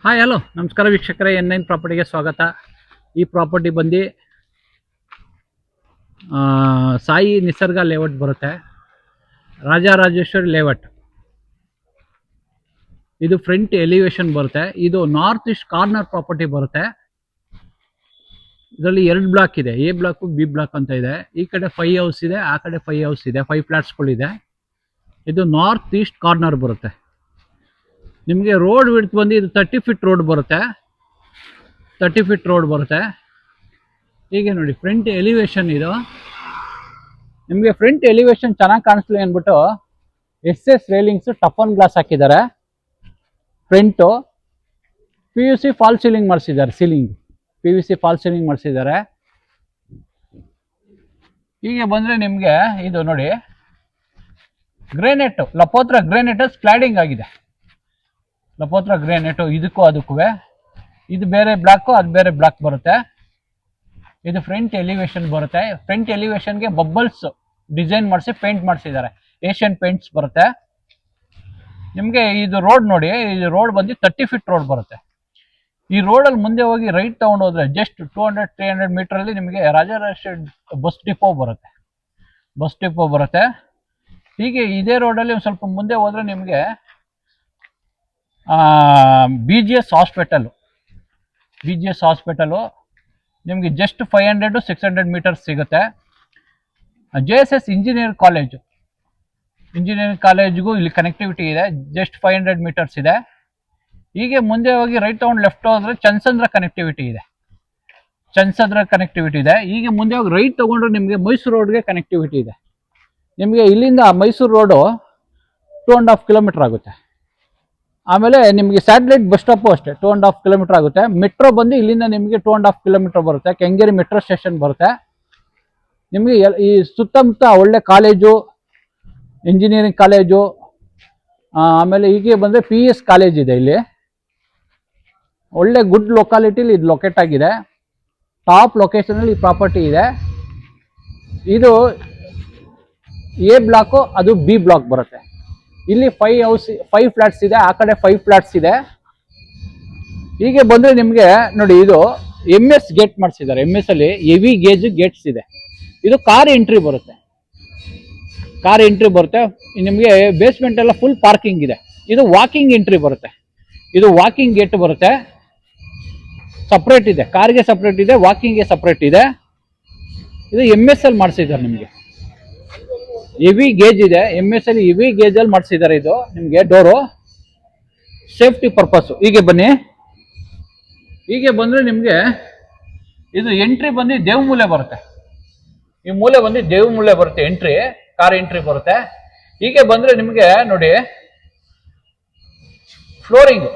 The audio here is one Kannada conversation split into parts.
ಹಾಯ್ ಹಲೋ ನಮಸ್ಕಾರ ವೀಕ್ಷಕರೇ, N9 ಪ್ರಾಪರ್ಟಿಗೆ ಸ್ವಾಗತ. ಈ ಪ್ರಾಪರ್ಟಿ ಬಂದು ಸಾಯಿ ನಿಸರ್ಗ ಲೇಔಟ್ ಬರುತ್ತೆ, ರಾಜರಾಜೇಶ್ವರಿ ಲೇಔಟ್. ಇದು ಫ್ರಂಟ್ ಎಲಿವೇಶನ್ ಬರುತ್ತೆ. ಇದು ನಾರ್ತ್ ಈಸ್ಟ್ ಕಾರ್ನರ್ ಪ್ರಾಪರ್ಟಿ ಬರುತ್ತೆ. ಇದರಲ್ಲಿ 2 ಬ್ಲಾಕ್ ಇದೆ, ಎ ಬ್ಲಾಕ್ ಬಿ ಬ್ಲಾಕ್ ಅಂತ ಇದೆ. ಈ ಕಡೆ 5 ಹೌಸ್ ಇದೆ, ಆ ಕಡೆ 5 ಹೌಸ್ ಇದೆ, 5 ಫ್ಲಾಟ್ಸ್ಗಳಿದೆ. ಇದು ನಾರ್ತ್ ಈಸ್ಟ್ ಕಾರ್ನರ್ ಬರುತ್ತೆ. ನಿಮಗೆ ರೋಡ್ ವಿಡ್ತ್ ಬಂದು ಇದು 30 ಫೀಟ್ ರೋಡ್ ಬರುತ್ತೆ. 30 ಫೀಟ್ ರೋಡ್ ಬರುತ್ತೆ. ಹೀಗೆ ನೋಡಿ ಫ್ರಂಟ್ ಎಲಿವೇಶನ್ ಇದು. ನಿಮಗೆ ಫ್ರಂಟ್ ಎಲಿವೇಶನ್ ಚೆನ್ನಾಗಿ ಕಾಣಿಸ್ಲಿ ಅಂದ್ಬಿಟ್ಟು SS ರೇಲಿಂಗ್ಸ್ ಟಫನ್ ಗ್ಲಾಸ್ ಹಾಕಿದ್ದಾರೆ. ಫ್ರಂಟು PVC ಫಾಲ್ ಸೀಲಿಂಗ್ ಮಾಡಿಸಿದ್ದಾರೆ. PVC ಫಾಲ್ ಸೀಲಿಂಗ್ ಮಾಡಿಸಿದ್ದಾರೆ. ಹೀಗೆ ಬಂದರೆ ನಿಮಗೆ ಇದು ನೋಡಿ ಗ್ರೇನೆಟ್, ಲಪೋತ್ರ ಗ್ರೇನೆಟ್ ಸ್ಕ್ಲಾಡಿಂಗ್ ಆಗಿದೆ. ಲಪೋತ್ರ ಗ್ರೇನೆಟು ಇದಕ್ಕೂ ಅದಕ್ಕೂ ಇದು ಬೇರೆ ಬ್ಲಾಕು, ಅದು ಬೇರೆ ಬ್ಲಾಕ್ ಬರುತ್ತೆ. ಇದು ಫ್ರಂಟ್ ಎಲಿವೇಶನ್ ಬರುತ್ತೆ. ಫ್ರಂಟ್ ಎಲಿವೇಶನ್ಗೆ ಬಬ್ಬಲ್ಸ್ ಡಿಸೈನ್ ಮಾಡಿಸಿ ಪೇಂಟ್ ಮಾಡಿಸಿದ್ದಾರೆ. ಏಷ್ಯನ್ ಪೇಂಟ್ಸ್ ಬರುತ್ತೆ. ನಿಮಗೆ ಇದು ರೋಡ್ ನೋಡಿ, ಇದು ರೋಡ್ ಬಂದು 30 ಫೀಟ್ ರೋಡ್ ಬರುತ್ತೆ. ಈ ರೋಡಲ್ಲಿ ಮುಂದೆ ಹೋಗಿ ರೈಟ್ ತಗೊಂಡು ಹೋದ್ರೆ ಜಸ್ಟ್ 200-300 ಮೀಟರಲ್ಲಿ ನಿಮಗೆ ರಾಜರಾಜೇಶ್ವರಿ ಬಸ್ ಡಿಪೋ ಬರುತ್ತೆ. ಹೀಗೆ ಇದೇ ರೋಡಲ್ಲಿ ಒಂದು ಸ್ವಲ್ಪ ಮುಂದೆ ಹೋದ್ರೆ ನಿಮಗೆ BGS ಹಾಸ್ಪಿಟಲು ನಿಮಗೆ ಜಸ್ಟ್ 500-600 ಮೀಟರ್ಸ್ ಸಿಗುತ್ತೆ. JSS ಇಂಜಿನಿಯರಿಂಗ್ ಕಾಲೇಜ್ಗೂ ಇಲ್ಲಿ ಕನೆಕ್ಟಿವಿಟಿ ಇದೆ. ಜಸ್ಟ್ 500 ಮೀಟರ್ಸ್ ಇದೆ. ಹೀಗೆ ಮುಂದೆ ಹೋಗಿ ರೈಟ್ ತಗೊಂಡು ಲೆಫ್ಟ್ ಹೋದ್ರೆ ಚನ್ನಸಂದ್ರ ಕನೆಕ್ಟಿವಿಟಿ ಇದೆ. ಹೀಗೆ ಮುಂದೆ ಹೋಗಿ ರೈಟ್ ತಗೊಂಡ್ರೆ ನಿಮಗೆ ಮೈಸೂರು ರೋಡ್ಗೆ ಕನೆಕ್ಟಿವಿಟಿ ಇದೆ. ನಿಮಗೆ ಇಲ್ಲಿಂದ ಮೈಸೂರು ರೋಡು 2.5 ಕಿಲೋಮೀಟರ್ ಆಗುತ್ತೆ. ಆಮೇಲೆ ನಿಮಗೆ ಸ್ಯಾಟಲೈಟ್ ಬಸ್ ಸ್ಟಾಪು ಅಷ್ಟೇ 2.5 ಕಿಲೋಮೀಟರ್ ಆಗುತ್ತೆ. ಮೆಟ್ರೋ ಬಂದು ಇಲ್ಲಿಂದ ನಿಮಗೆ 2.5 ಕಿಲೋಮೀಟರ್ ಬರುತ್ತೆ. ಕೆಂಗೇರಿ ಮೆಟ್ರೋ ಸ್ಟೇಷನ್ ಬರುತ್ತೆ. ನಿಮಗೆ ಈ ಸುತ್ತಮುತ್ತ ಒಳ್ಳೆ ಕಾಲೇಜು, ಇಂಜಿನಿಯರಿಂಗ್ ಕಾಲೇಜು, ಆಮೇಲೆ ಹೀಗೆ ಬಂದರೆ PS ಕಾಲೇಜ್ ಇದೆ. ಇಲ್ಲಿ ಒಳ್ಳೆ ಗುಡ್ ಲೊಕಾಲಿಟಿಲಿ ಇದು ಲೊಕೇಟ್ ಆಗಿದೆ. ಟಾಪ್ ಲೊಕೇಶನಲ್ಲಿ ಈ ಪ್ರಾಪರ್ಟಿ ಇದೆ. ಇದು A ಬ್ಲಾಕು, ಅದು B ಬ್ಲಾಕ್ ಬರುತ್ತೆ. ಇಲ್ಲಿ 5 ಫ್ಲಾಟ್ಸ್ ಇದೆ, ಆ ಕಡೆ 5 ಫ್ಲಾಟ್ಸ್ ಇದೆ. ಹೀಗೆ ಬಂದರೆ ನಿಮಗೆ ನೋಡಿ ಇದು MS ಗೇಟ್ ಮಾಡಿಸಿದ್ದಾರೆ. MS ಅಲ್ಲಿ ಹೆವಿ ಗೇಜ್ ಗೇಟ್ಸ್ ಇದೆ. ಇದು ಕಾರ್ ಎಂಟ್ರಿ ಬರುತ್ತೆ. ನಿಮಗೆ ಬೇಸ್ಮೆಂಟ್ ಎಲ್ಲ ಫುಲ್ ಪಾರ್ಕಿಂಗ್ ಇದೆ. ಇದು ವಾಕಿಂಗ್ ಎಂಟ್ರಿ ಬರುತ್ತೆ. ಇದು ವಾಕಿಂಗ್ ಗೇಟ್ ಬರುತ್ತೆ. ಸಪ್ರೇಟ್ ಇದೆ, ಕಾರ್ಗೆ ಸಪ್ರೇಟ್ ಇದೆ, ವಾಕಿಂಗ್ಗೆ ಸಪ್ರೇಟ್ ಇದೆ. ಇದು MS ಅಲ್ಲಿ ಮಾಡಿಸಿದ್ದಾರೆ. ನಿಮಗೆ ಹೆವಿ ಗೇಜ್ ಇದೆ. MS ಅಲ್ಲಿ ಹೆವಿ ಗೇಜ್ ಅಲ್ಲಿ ಮಾಡಿಸಿದ್ದಾರೆ. ಇದು ನಿಮಗೆ ಡೋರು ಸೇಫ್ಟಿ ಪರ್ಪಸ್. ಹೀಗೆ ಬಂದ್ರೆ ನಿಮಗೆ ಇದು ಎಂಟ್ರಿ ಬಂದು ದೇವಮೂಲೆ ಬರುತ್ತೆ. ಈ ಮೂಲೆ ಬಂದು ದೇವಮೂಲೆ ಬರುತ್ತೆ. ಎಂಟ್ರಿ ಕಾರ್ ಎಂಟ್ರಿ ಬರುತ್ತೆ. ಹೀಗೆ ಬಂದ್ರೆ ನಿಮಗೆ ನೋಡಿ ಫ್ಲೋರಿಂಗ್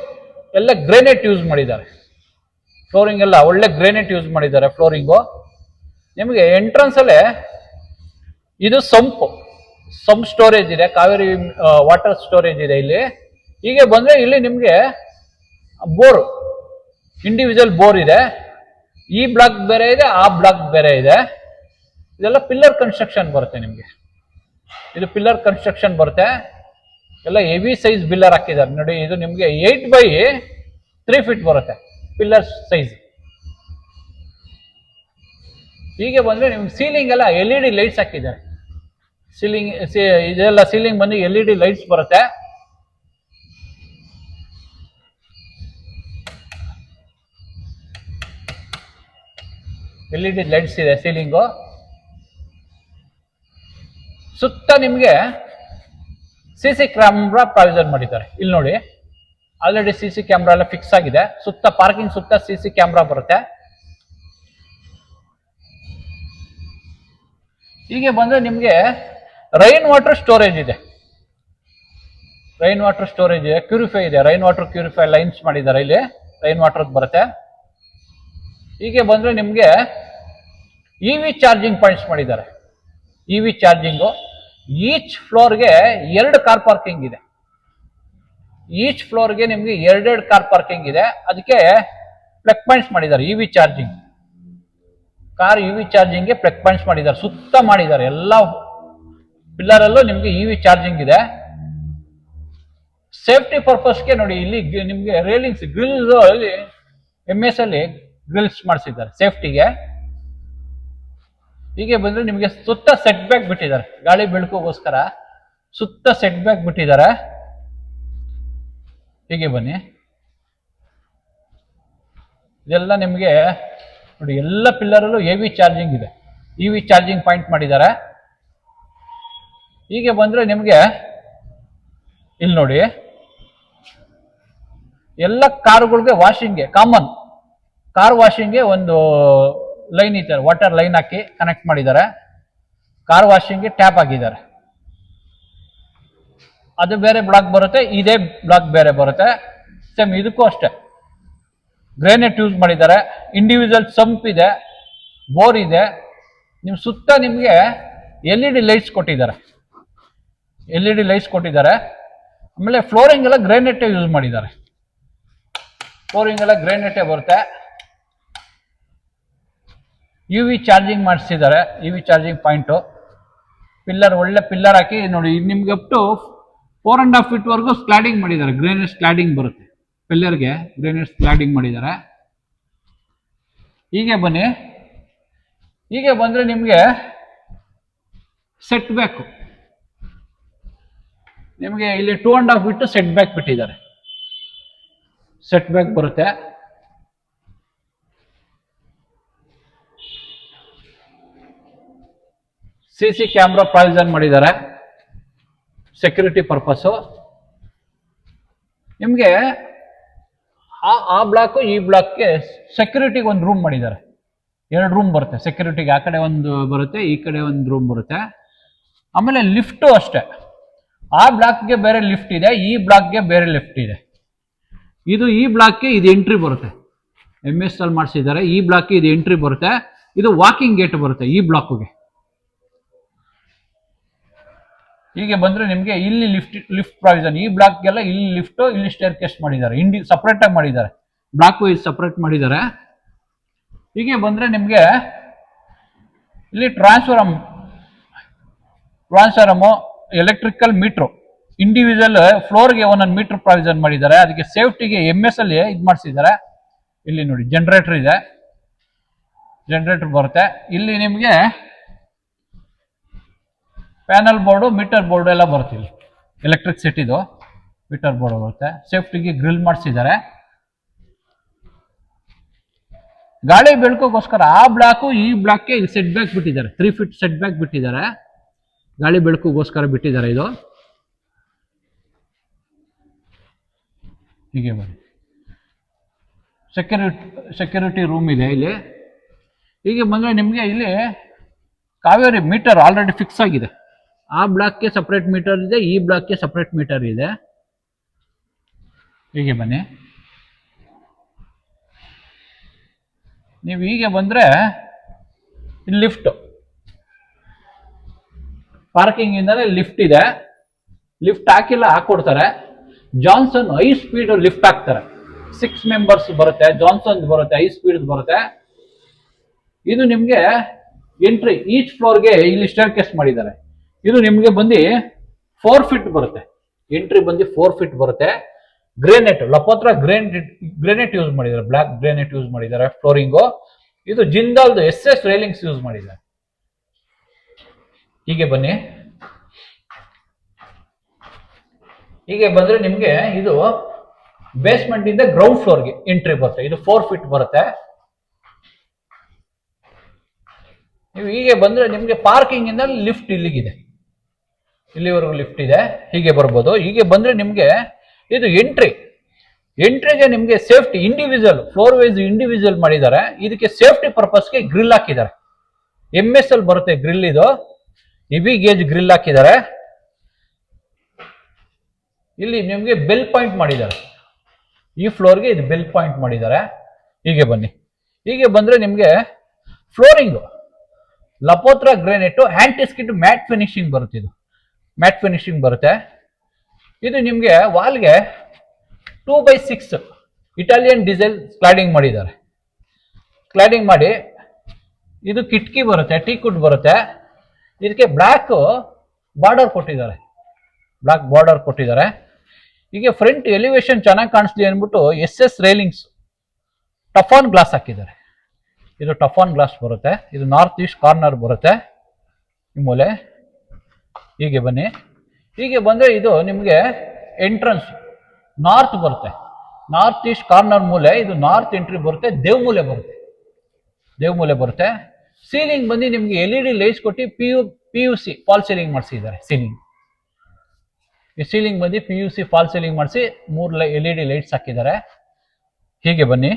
ಎಲ್ಲ ಗ್ರೇನೈಟ್ ಯೂಸ್ ಮಾಡಿದ್ದಾರೆ. ಒಳ್ಳೆ ಗ್ರೇನೈಟ್ ಯೂಸ್ ಮಾಡಿದ್ದಾರೆ. ಫ್ಲೋರಿಂಗು ನಿಮಗೆ ಎಂಟ್ರನ್ಸ್ ಅಲ್ಲೇ ಇದು ಸಂಪ್ ಸ್ಟೋರೇಜ್ ಇದೆ. ಕಾವೇರಿ ವಾಟರ್ ಸ್ಟೋರೇಜ್ ಇದೆ ಇಲ್ಲಿ. ಹೀಗೆ ಬಂದ್ರೆ ಇಲ್ಲಿ ನಿಮಗೆ ಬೋರ್, ಇಂಡಿವಿಜುವಲ್ ಬೋರ್ ಇದೆ. ಈ ಬ್ಲಾಕ್ ಬೇರೆ ಇದೆ, ಆ ಬ್ಲಾಕ್ ಬೇರೆ ಇದೆ. ಇದೆಲ್ಲ ಪಿಲ್ಲರ್ ಕನ್ಸ್ಟ್ರಕ್ಷನ್ ಬರುತ್ತೆ. ನಿಮಗೆ ಇದು ಪಿಲ್ಲರ್ ಕನ್ಸ್ಟ್ರಕ್ಷನ್ ಬರುತ್ತೆ. ಎಲ್ಲ ಹೆವಿ ಸೈಜ್ ಪಿಲ್ಲರ್ ಹಾಕಿದ್ದಾರೆ ನೋಡಿ. ಇದು ನಿಮಗೆ 8x3 ಫೀಟ್ ಬರುತ್ತೆ ಪಿಲ್ಲರ್ ಸೈಜ್. ಹೀಗೆ ಬಂದ್ರೆ ನಿಮ್ಗೆ ಸೀಲಿಂಗ್ ಎಲ್ಲ LED ಲೈಟ್ಸ್ ಹಾಕಿದ್ದಾರೆ. ಇದೆಲ್ಲ ಸೀಲಿಂಗ್ ಬಂದು LED ಲೈಟ್ಸ್ ಬರುತ್ತೆ. LED ಲೈಟ್ಸ್ ಇದೆ ಸೀಲಿಂಗು. ಸುತ್ತ ನಿಮಗೆ CC ಕ್ಯಾಮ್ರಾ ಪ್ರಾವಿಷನ್ ಮಾಡಿದ್ದಾರೆ. ಇಲ್ಲಿ ನೋಡಿ ಆಲ್ರೆಡಿ CC ಕ್ಯಾಮ್ರಾ ಎಲ್ಲ ಫಿಕ್ಸ್ ಆಗಿದೆ. ಸುತ್ತ ಪಾರ್ಕಿಂಗ್ ಸುತ್ತ CC ಕ್ಯಾಮ್ರಾ ಬರುತ್ತೆ. ಹೀಗೆ ಬಂದ್ರೆ ನಿಮಗೆ ರೈನ್ ವಾಟರ್ ಸ್ಟೋರೇಜ್ ಇದೆ. ಕ್ಯೂರಿಫೈ ಇದೆ. ರೈನ್ ವಾಟರ್ ಕ್ಯೂರಿಫೈ ಲೈನ್ಸ್ ಮಾಡಿದ್ದಾರೆ. ಇಲ್ಲಿ ರೈನ್ ವಾಟರ್ ಬರುತ್ತೆ. ಹೀಗೆ ಬಂದ್ರೆ ನಿಮಗೆ EV ಚಾರ್ಜಿಂಗ್ ಪಾಯಿಂಟ್ಸ್ ಮಾಡಿದ್ದಾರೆ. EV ಚಾರ್ಜಿಂಗು ಈಚ್ ಫ್ಲೋರ್ಗೆ 2 ಕಾರ್ ಪಾರ್ಕಿಂಗ್ ಇದೆ. ನಿಮಗೆ 2 ಕಾರ್ ಪಾರ್ಕಿಂಗ್ ಇದೆ. ಅದಕ್ಕೆ ಪ್ಲಗ್ ಪಾಯಿಂಟ್ಸ್ ಮಾಡಿದ್ದಾರೆ. EV ಚಾರ್ಜಿಂಗ್ ಚಾರ್ಜಿಂಗ್ಗೆ ಪ್ಲಗ್ ಪಾಯಿಂಟ್ಸ್ ಮಾಡಿದ್ದಾರೆ. ಸುತ್ತ ಮಾಡಿದ್ದಾರೆ. ಎಲ್ಲ ಪಿಲ್ಲರ್ ಅಲ್ಲೂ ನಿಮಗೆ EV ಚಾರ್ಜಿಂಗ್ ಇದೆ. ಸೇಫ್ಟಿ ಪರ್ಪಸ್ಗೆ ನೋಡಿ ಇಲ್ಲಿ ನಿಮ್ಗೆ ರೇಲಿಂಗ್ಸ್ ಗ್ರಿಲ್ಸ್ ಅಲ್ಲಿ MS ಅಲ್ಲಿ ಗ್ರಿಲ್ಸ್ ಮಾಡಿಸಿದ್ದಾರೆ ಸೇಫ್ಟಿಗೆ. ಹೀಗೆ ಬಂದ್ರೆ ನಿಮಗೆ ಸುತ್ತ ಸೆಟ್ ಬ್ಯಾಕ್ ಬಿಟ್ಟಿದ್ದಾರೆ, ಗಾಳಿ ಬೆಳಕಿಗೋಸ್ಕರ ಸುತ್ತ ಸೆಟ್ ಬ್ಯಾಕ್ ಬಿಟ್ಟಿದ್ದಾರೆ. ಹೀಗೆ ಬನ್ನಿ, ಇದೆಲ್ಲ ನಿಮಗೆ ನೋಡಿ ಎಲ್ಲ ಪಿಲ್ಲರಲ್ಲೂ EV ಚಾರ್ಜಿಂಗ್ ಇದೆ, EV ಚಾರ್ಜಿಂಗ್ ಪಾಯಿಂಟ್ ಮಾಡಿದ್ದಾರೆ. ಹೀಗೆ ಬಂದ್ರೆ ನಿಮಗೆ ಇಲ್ಲಿ ನೋಡಿ ಎಲ್ಲ ಕಾರುಗಳಿಗೆ ವಾಷಿಂಗ್ಗೆ ಕಾಮನ್ ಕಾರ್ ವಾಷಿಂಗ್ಗೆ ಒಂದು ಲೈನ್ ಇದ್ದಾರೆ, ವಾಟರ್ ಲೈನ್ ಹಾಕಿ ಕನೆಕ್ಟ್ ಮಾಡಿದ್ದಾರೆ. ಕಾರ್ ವಾಷಿಂಗ್ಗೆ ಟ್ಯಾಪ್ ಹಾಕಿದ್ದಾರೆ. ಅದು ಬೇರೆ ಬ್ಲಾಕ್ ಬರುತ್ತೆ, ಇದೇ ಬ್ಲಾಕ್ ಬೇರೆ ಬರುತ್ತೆ. ಸೇಮ್ ಇದಕ್ಕೂ ಅಷ್ಟೇ ಗ್ರೇನೆಟ್ ಯೂಸ್ ಮಾಡಿದ್ದಾರೆ. ಇಂಡಿವಿಜುವಲ್ ಸಂಪ್ ಇದೆ, ಬೋರ್ ಇದೆ. ನಿಮ್ ಸುತ್ತ ನಿಮಗೆ LED ಲೈಟ್ಸ್ ಕೊಟ್ಟಿದ್ದಾರೆ, LED ಲೈಟ್ಸ್ ಕೊಟ್ಟಿದ್ದಾರೆ. ಆಮೇಲೆ ಫ್ಲೋರಿಂಗ್ ಎಲ್ಲ ಗ್ರೇನೆಟ್ ಯೂಸ್ ಮಾಡಿದ್ದಾರೆ, ಫ್ಲೋರಿಂಗ್ ಎಲ್ಲ ಗ್ರೇನೆಟೇ ಬರುತ್ತೆ. UV ಚಾರ್ಜಿಂಗ್ ಮಾಡಿಸಿದ್ದಾರೆ, UV ಚಾರ್ಜಿಂಗ್ ಪಾಯಿಂಟು. ಪಿಲ್ಲರ್ ಒಳ್ಳೆ ಪಿಲ್ಲರ್ ಹಾಕಿ ನೋಡಿ, ನಿಮ್ಗೆ ಅಪ್ ಟು 4.5 feet ವರೆಗೂ ಸ್ಲಾಡಿಂಗ್ ಮಾಡಿದ್ದಾರೆ. ಗ್ರೇನೆಟ್ ಸ್ಲಾಡಿಂಗ್ ಬರುತ್ತೆ ಪಿಲ್ಲರ್ಗೆ, ಗ್ರೇನೆಟ್ ಸ್ಲಾಡಿಂಗ್ ಮಾಡಿದ್ದಾರೆ. ಹೀಗೆ ಬನ್ನಿ, ಹೀಗೆ ಬಂದ್ರೆ ನಿಮಗೆ ಸೆಟ್ ಬ್ಯಾಕ್ ನಿಮಗೆ ಇಲ್ಲಿ 2.5 feet ಸೆಟ್ ಬ್ಯಾಕ್ ಬಿಟ್ಟಿದ್ದಾರೆ. ಸೆಟ್ ಬ್ಯಾಕ್ ಬರುತ್ತೆ. CC ಕ್ಯಾಮ್ರಾ ಪ್ರಾವಿಷನ್ ಮಾಡಿದ್ದಾರೆ ಸೆಕ್ಯೂರಿಟಿ ಪರ್ಪಸ್. ನಿಮಗೆ ಆ ಬ್ಲಾಕ್ ಈ ಬ್ಲಾಕ್ಗೆ ಸೆಕ್ಯೂರಿಟಿಗೆ ಒಂದು ರೂಮ್ ಮಾಡಿದ್ದಾರೆ. 2 ರೂಮ್ ಬರುತ್ತೆ ಸೆಕ್ಯೂರಿಟಿಗೆ, ಆ ಕಡೆ ಒಂದು ಬರುತ್ತೆ, ಈ ಕಡೆ ಒಂದು ರೂಮ್ ಬರುತ್ತೆ. ಆಮೇಲೆ ಲಿಫ್ಟು ಅಷ್ಟೇ, ಆ ಬ್ಲಾಕ್ಗೆ ಬೇರೆ ಲಿಫ್ಟ್ ಇದೆ, ಈ ಬ್ಲಾಕ್ಗೆ ಬೇರೆ ಲಿಫ್ಟ್ ಇದೆ. ಇದು ಈ ಬ್ಲಾಕ್ಗೆ ಇದು ಎಂಟ್ರಿ ಬರುತ್ತೆ, MS ಅಲ್ಲಿ ಮಾಡಿಸಿದ್ದಾರೆ. ಈ ಬ್ಲಾಕ್ಗೆ ಇದು ಎಂಟ್ರಿ ಬರುತ್ತೆ, ಇದು ವಾಕಿಂಗ್ ಗೇಟ್ ಬರುತ್ತೆ ಈ ಬ್ಲಾಕ್ಗೆ. ಹೀಗೆ ಬಂದ್ರೆ ನಿಮಗೆ ಇಲ್ಲಿ ಲಿಫ್ಟ್ ಪ್ರಾವಿಷನ್, ಈ ಬ್ಲಾಕ್ಗೆಲ್ಲ ಇಲ್ಲಿ ಲಿಫ್ಟ್, ಇಲ್ಲಿ ಸ್ಟೇರ್ ಕೇಸ್ ಮಾಡಿದ್ದಾರೆ, ಸಪರೇಟ್ ಆಗಿ ಮಾಡಿದ್ದಾರೆ, ಬ್ಲಾಕ್ ವೈಸ್ ಸಪರೇಟ್ ಮಾಡಿದ್ದಾರೆ. ಹೀಗೆ ಬಂದ್ರೆ ನಿಮಗೆ ಇಲ್ಲಿ ಟ್ರಾನ್ಸ್ಫಾರಮು, ಎಲೆಕ್ಟ್ರಿಕಲ್ ಮೀಟ್ರು, ಇಂಡಿವಿಜುವಲ್ ಫ್ಲೋರ್ಗೆ ಒಂದೊಂದು ಮೀಟರ್ ಪ್ರಾವಿಷನ್ ಮಾಡಿದ್ದಾರೆ. ಅದಕ್ಕೆ ಸೇಫ್ಟಿಗೆ MS ಅಲ್ಲಿ ಇದು ಮಾಡಿಸಿದ್ದಾರೆ. ಇಲ್ಲಿ ನೋಡಿ ಜನರೇಟರ್ ಇದೆ, ಜನರೇಟರ್ ಬರುತ್ತೆ. ಇಲ್ಲಿ ನಿಮಗೆ ಪ್ಯಾನಲ್ ಬೋರ್ಡು, ಮೀಟರ್ ಬೋರ್ಡ್ ಎಲ್ಲ ಬರುತ್ತೆ. ಇಲ್ಲಿ ಎಲೆಕ್ಟ್ರಿಸಿಟಿದು ಮೀಟರ್ ಬೋರ್ಡ್ ಬರುತ್ತೆ. ಸೇಫ್ಟಿಗೆ ಗ್ರಿಲ್ ಮಾಡಿಸಿದ್ದಾರೆ. ಗಾಳಿ ಬೆಳಕೋಗೋಸ್ಕರ ಆ ಬ್ಲಾಕು ಈ ಬ್ಲಾಕ್ಗೆ ಇಲ್ಲಿ ಸೆಟ್ ಬ್ಯಾಕ್ ಬಿಟ್ಟಿದ್ದಾರೆ, 3 feet ಸೆಟ್ ಬ್ಯಾಕ್ ಬಿಟ್ಟಿದ್ದಾರೆ. ಗಾಳಿ ಬೆಳಕಿಗೋಸ್ಕರ ಬಿಟ್ಟಿದ್ದಾರೆ ಇದು. ಹೀಗೆ ಬನ್ನಿ, ಸೆಕ್ಯೂರಿಟಿ ರೂಮ್ ಇದೆ ಇಲ್ಲಿ. ಹೀಗೆ ಬಂದ್ರೆ ನಿಮಗೆ ಇಲ್ಲಿ ಕಾವೇರಿ ಮೀಟರ್ ಆಲ್ರೆಡಿ ಫಿಕ್ಸ್ ಆಗಿದೆ. ಆ ಬ್ಲಾಕ್ಗೆ ಸಪ್ರೇಟ್ ಮೀಟರ್ ಇದೆ, ಈ ಬ್ಲಾಕ್ಗೆ ಸಪ್ರೇಟ್ ಮೀಟರ್ ಇದೆ. ಹೀಗೆ ಬನ್ನಿ, ನೀವು ಹೀಗೆ ಬಂದ್ರೆ ಇಲ್ಲಿ ಲಿಫ್ಟ್, ಪಾರ್ಕಿಂಗ್ ಇಂದಾನೆ ಲಿಫ್ಟ್ ಇದೆ. ಲಿಫ್ಟ್ ಹಾಕಿಲ್ಲ, ಹಾಕೊಡ್ತಾರೆ. ಜಾನ್ಸನ್ 5 ಸ್ಪೀಡ್ ಲಿಫ್ಟ್ ಹಾಕ್ತಾರೆ, 6 ಮೆಂಬರ್ಸ್ ಬರುತ್ತೆ. ಜಾನ್ಸನ್ ಬರುತ್ತೆ, 5 ಸ್ಪೀಡ್ ಬರುತ್ತೆ. ಇದು ನಿಮ್ಗೆ ಎಂಟ್ರಿ, ಈಚ್ ಫ್ಲೋರ್ಗೆ ಇಲ್ಲಿ ಸ್ಟೇರ್ ಕೇಸ್ ಮಾಡಿದ್ದಾರೆ. ಇದು ನಿಮ್ಗೆ ಬಂದು 4 feet ಬರುತ್ತೆ, ಎಂಟ್ರಿ ಬಂದು 4 feet ಬರುತ್ತೆ. ಗ್ರೇನೆಟ್, ಲಪೋತ್ರ ಗ್ರೇನೆಟ್ ಯೂಸ್ ಮಾಡಿದ್ದಾರೆ, ಬ್ಲಾಕ್ ಗ್ರೇನೆಟ್ ಯೂಸ್ ಮಾಡಿದ್ದಾರೆ. ಫ್ಲೋರಿಂಗು ಇದು ಜಿಂದಾಲ್ದು SS ರೈಲಿಂಗ್ಸ್ ಯೂಸ್ ಮಾಡಿದ್ದಾರೆ. ಹೀಗೆ ಬನ್ನಿ, ಹೀಗೆ ಬಂದ್ರೆ ನಿಮ್ಗೆ ಇದು ಬೇಸ್ಮೆಂಟ್ ಇಂದ ಗ್ರೌಂಡ್ ಫ್ಲೋರ್ಗೆ ಎಂಟ್ರಿ ಬರುತ್ತೆ. ಇದು 4 feet ಬರುತ್ತೆ. ನೀವು ಹೀಗೆ ಬಂದ್ರೆ ನಿಮ್ಗೆ ಪಾರ್ಕಿಂಗ್ ಇಂದ ಲಿಫ್ಟ್ ಇಲ್ಲಿಗಿದೆ, ಇಲ್ಲಿವರೆಗೂ ಲಿಫ್ಟ್ ಇದೆ. ಹೀಗೆ ಬರ್ಬೋದು. ಹೀಗೆ ಬಂದ್ರೆ ನಿಮ್ಗೆ ಇದು ಎಂಟ್ರಿಗೆ ನಿಮ್ಗೆ safety individual floor wise individual ಮಾಡಿದ್ದಾರೆ. ಇದಕ್ಕೆ ಸೇಫ್ಟಿ ಪರ್ಪಸ್ಗೆ ಗ್ರಿಲ್ ಹಾಕಿದ್ದಾರೆ, MS ಅಲ್ಲಿ ಬರುತ್ತೆ ಗ್ರಿಲ್. ಇದು ಹೆವಿ ಗೇಜ್ ಗ್ರಿಲ್ ಹಾಕಿದ್ದಾರೆ. ಇಲ್ಲಿ ನಿಮ್ಗೆ ಬೆಲ್ ಪಾಯಿಂಟ್ ಮಾಡಿದ್ದಾರೆ, ಈ ಫ್ಲೋರ್ಗೆ ಇದು ಬೆಲ್ ಪಾಯಿಂಟ್ ಮಾಡಿದ್ದಾರೆ. ಹೀಗೆ ಬನ್ನಿ, ಹೀಗೆ ಬಂದ್ರೆ ನಿಮ್ಗೆ ಫ್ಲೋರಿಂಗ್ ಲಪೋತ್ರ ಗ್ರೇನೆಟ್ ಆಂಟಿಸ್ಕಿಟ್ ಮ್ಯಾಟ್ ಫಿನಿಶಿಂಗ್ ಬರುತ್ತೆ. ಇದು ಮ್ಯಾಟ್ ಫಿನಿಶಿಂಗ್ ಬರುತ್ತೆ. ಇದು ನಿಮ್ಗೆ ವಾಲ್ಗೆ 2x6 ಇಟಾಲಿಯನ್ ಡಿಸೈಲ್ ಸ್ಲೈಡಿಂಗ್ ಮಾಡಿದ್ದಾರೆ. ಸ್ಲೈಡಿಂಗ್ ಮಾಡಿ ಇದು ಕಿಟಕಿ ಬರುತ್ತೆ, ಟೀಕುಡ್ ಬರುತ್ತೆ. ಇದಕ್ಕೆ ಬ್ಲಾಕ್ ಬಾರ್ಡರ್ ಕೊಟ್ಟಿದ್ದಾರೆ, ಬ್ಲಾಕ್ ಬಾರ್ಡರ್ ಕೊಟ್ಟಿದ್ದಾರೆ. ಹೀಗೆ ಫ್ರಂಟ್ ಎಲಿವೇಶನ್ ಚೆನ್ನಾಗಿ ಕಾಣಿಸ್ಲಿ ಅಂದ್ಬಿಟ್ಟು SS ರೈಲಿಂಗ್ಸ್ ಟಫಾನ್ ಗ್ಲಾಸ್ ಹಾಕಿದ್ದಾರೆ. ಇದು ಟಫಾನ್ ಗ್ಲಾಸ್ ಬರುತ್ತೆ. ಇದು ನಾರ್ತ್ ಈಸ್ಟ್ ಕಾರ್ನರ್ ಬರುತ್ತೆ ಈ ಮೂಲೆ. ಹೀಗೆ ಬನ್ನಿ. ಹೀಗೆ ಬಂದ್ರೆ ಇದು ನಿಮಗೆ ಎಂಟ್ರನ್ಸ್ ನಾರ್ತ್ ಬರುತ್ತೆ. ನಾರ್ತ್ ಈಸ್ಟ್ ಕಾರ್ನರ್ ಮೂಲೆ ಇದು ನಾರ್ತ್ ಎಂಟ್ರಿ ಬರುತ್ತೆ. ದೇವಮೂಲೆ ಬರುತ್ತೆ. ಸೀಲಿಂಗ್ ಬಂದು ನಿಮ್ಗೆ LED ಲೈಟ್ಸ್ ಕೊಟ್ಟು PUC ಫಾಲ್ ಸೀಲಿಂಗ್ ಮಾಡಿಸಿದ್ದಾರೆ. ಈ ಸೀಲಿಂಗ್ ಬಂದು PUC ಫಾಲ್ ಸೀಲಿಂಗ್ ಮಾಡಿಸಿ 3 LED ಲೈಟ್ಸ್ ಹಾಕಿದ್ದಾರೆ. ಹೀಗೆ ಬನ್ನಿ.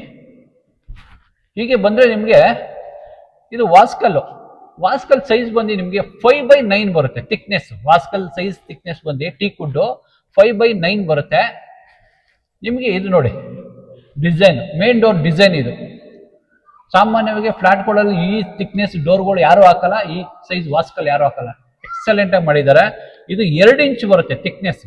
ಹೀಗೆ ಬಂದ್ರೆ ನಿಮ್ಗೆ ಇದು ವಾಸ್ಕಲ್ ಸೈಜ್ ಬಂದು ನಿಮ್ಗೆ 5/9 ಬರುತ್ತೆ ಥಿಕ್ನೆಸ್. ವಾಸ್ಕಲ್ ಸೈಜ್ ಥಿಕ್ನೆಸ್ ಬಂದು ಟೀಕ್ ವುಡ್ 5/9 ಬರುತ್ತೆ ನಿಮ್ಗೆ. ಇದು ನೋಡಿ ಡಿಸೈನ್, ಮೇನ್ ಡೋರ್ ಡಿಸೈನ್. ಇದು ಸಾಮಾನ್ಯವಾಗಿ ಫ್ಲಾಟ್ಗಳಲ್ಲಿ ಈ ಥಿಕ್ನೆಸ್ ಡೋರ್ಗಳು ಯಾರು ಹಾಕಲ್ಲ, ಈ ಸೈಜ್ ವಾಸ್ಕಲ್ ಯಾರು ಹಾಕಲ್ಲ. ಎಕ್ಸಲೆಂಟ್ ಆಗಿ ಮಾಡಿದ್ದಾರೆ. ಇದು 2 ಇಂಚ್ ಬರುತ್ತೆ ಥಿಕ್ನೆಸ್.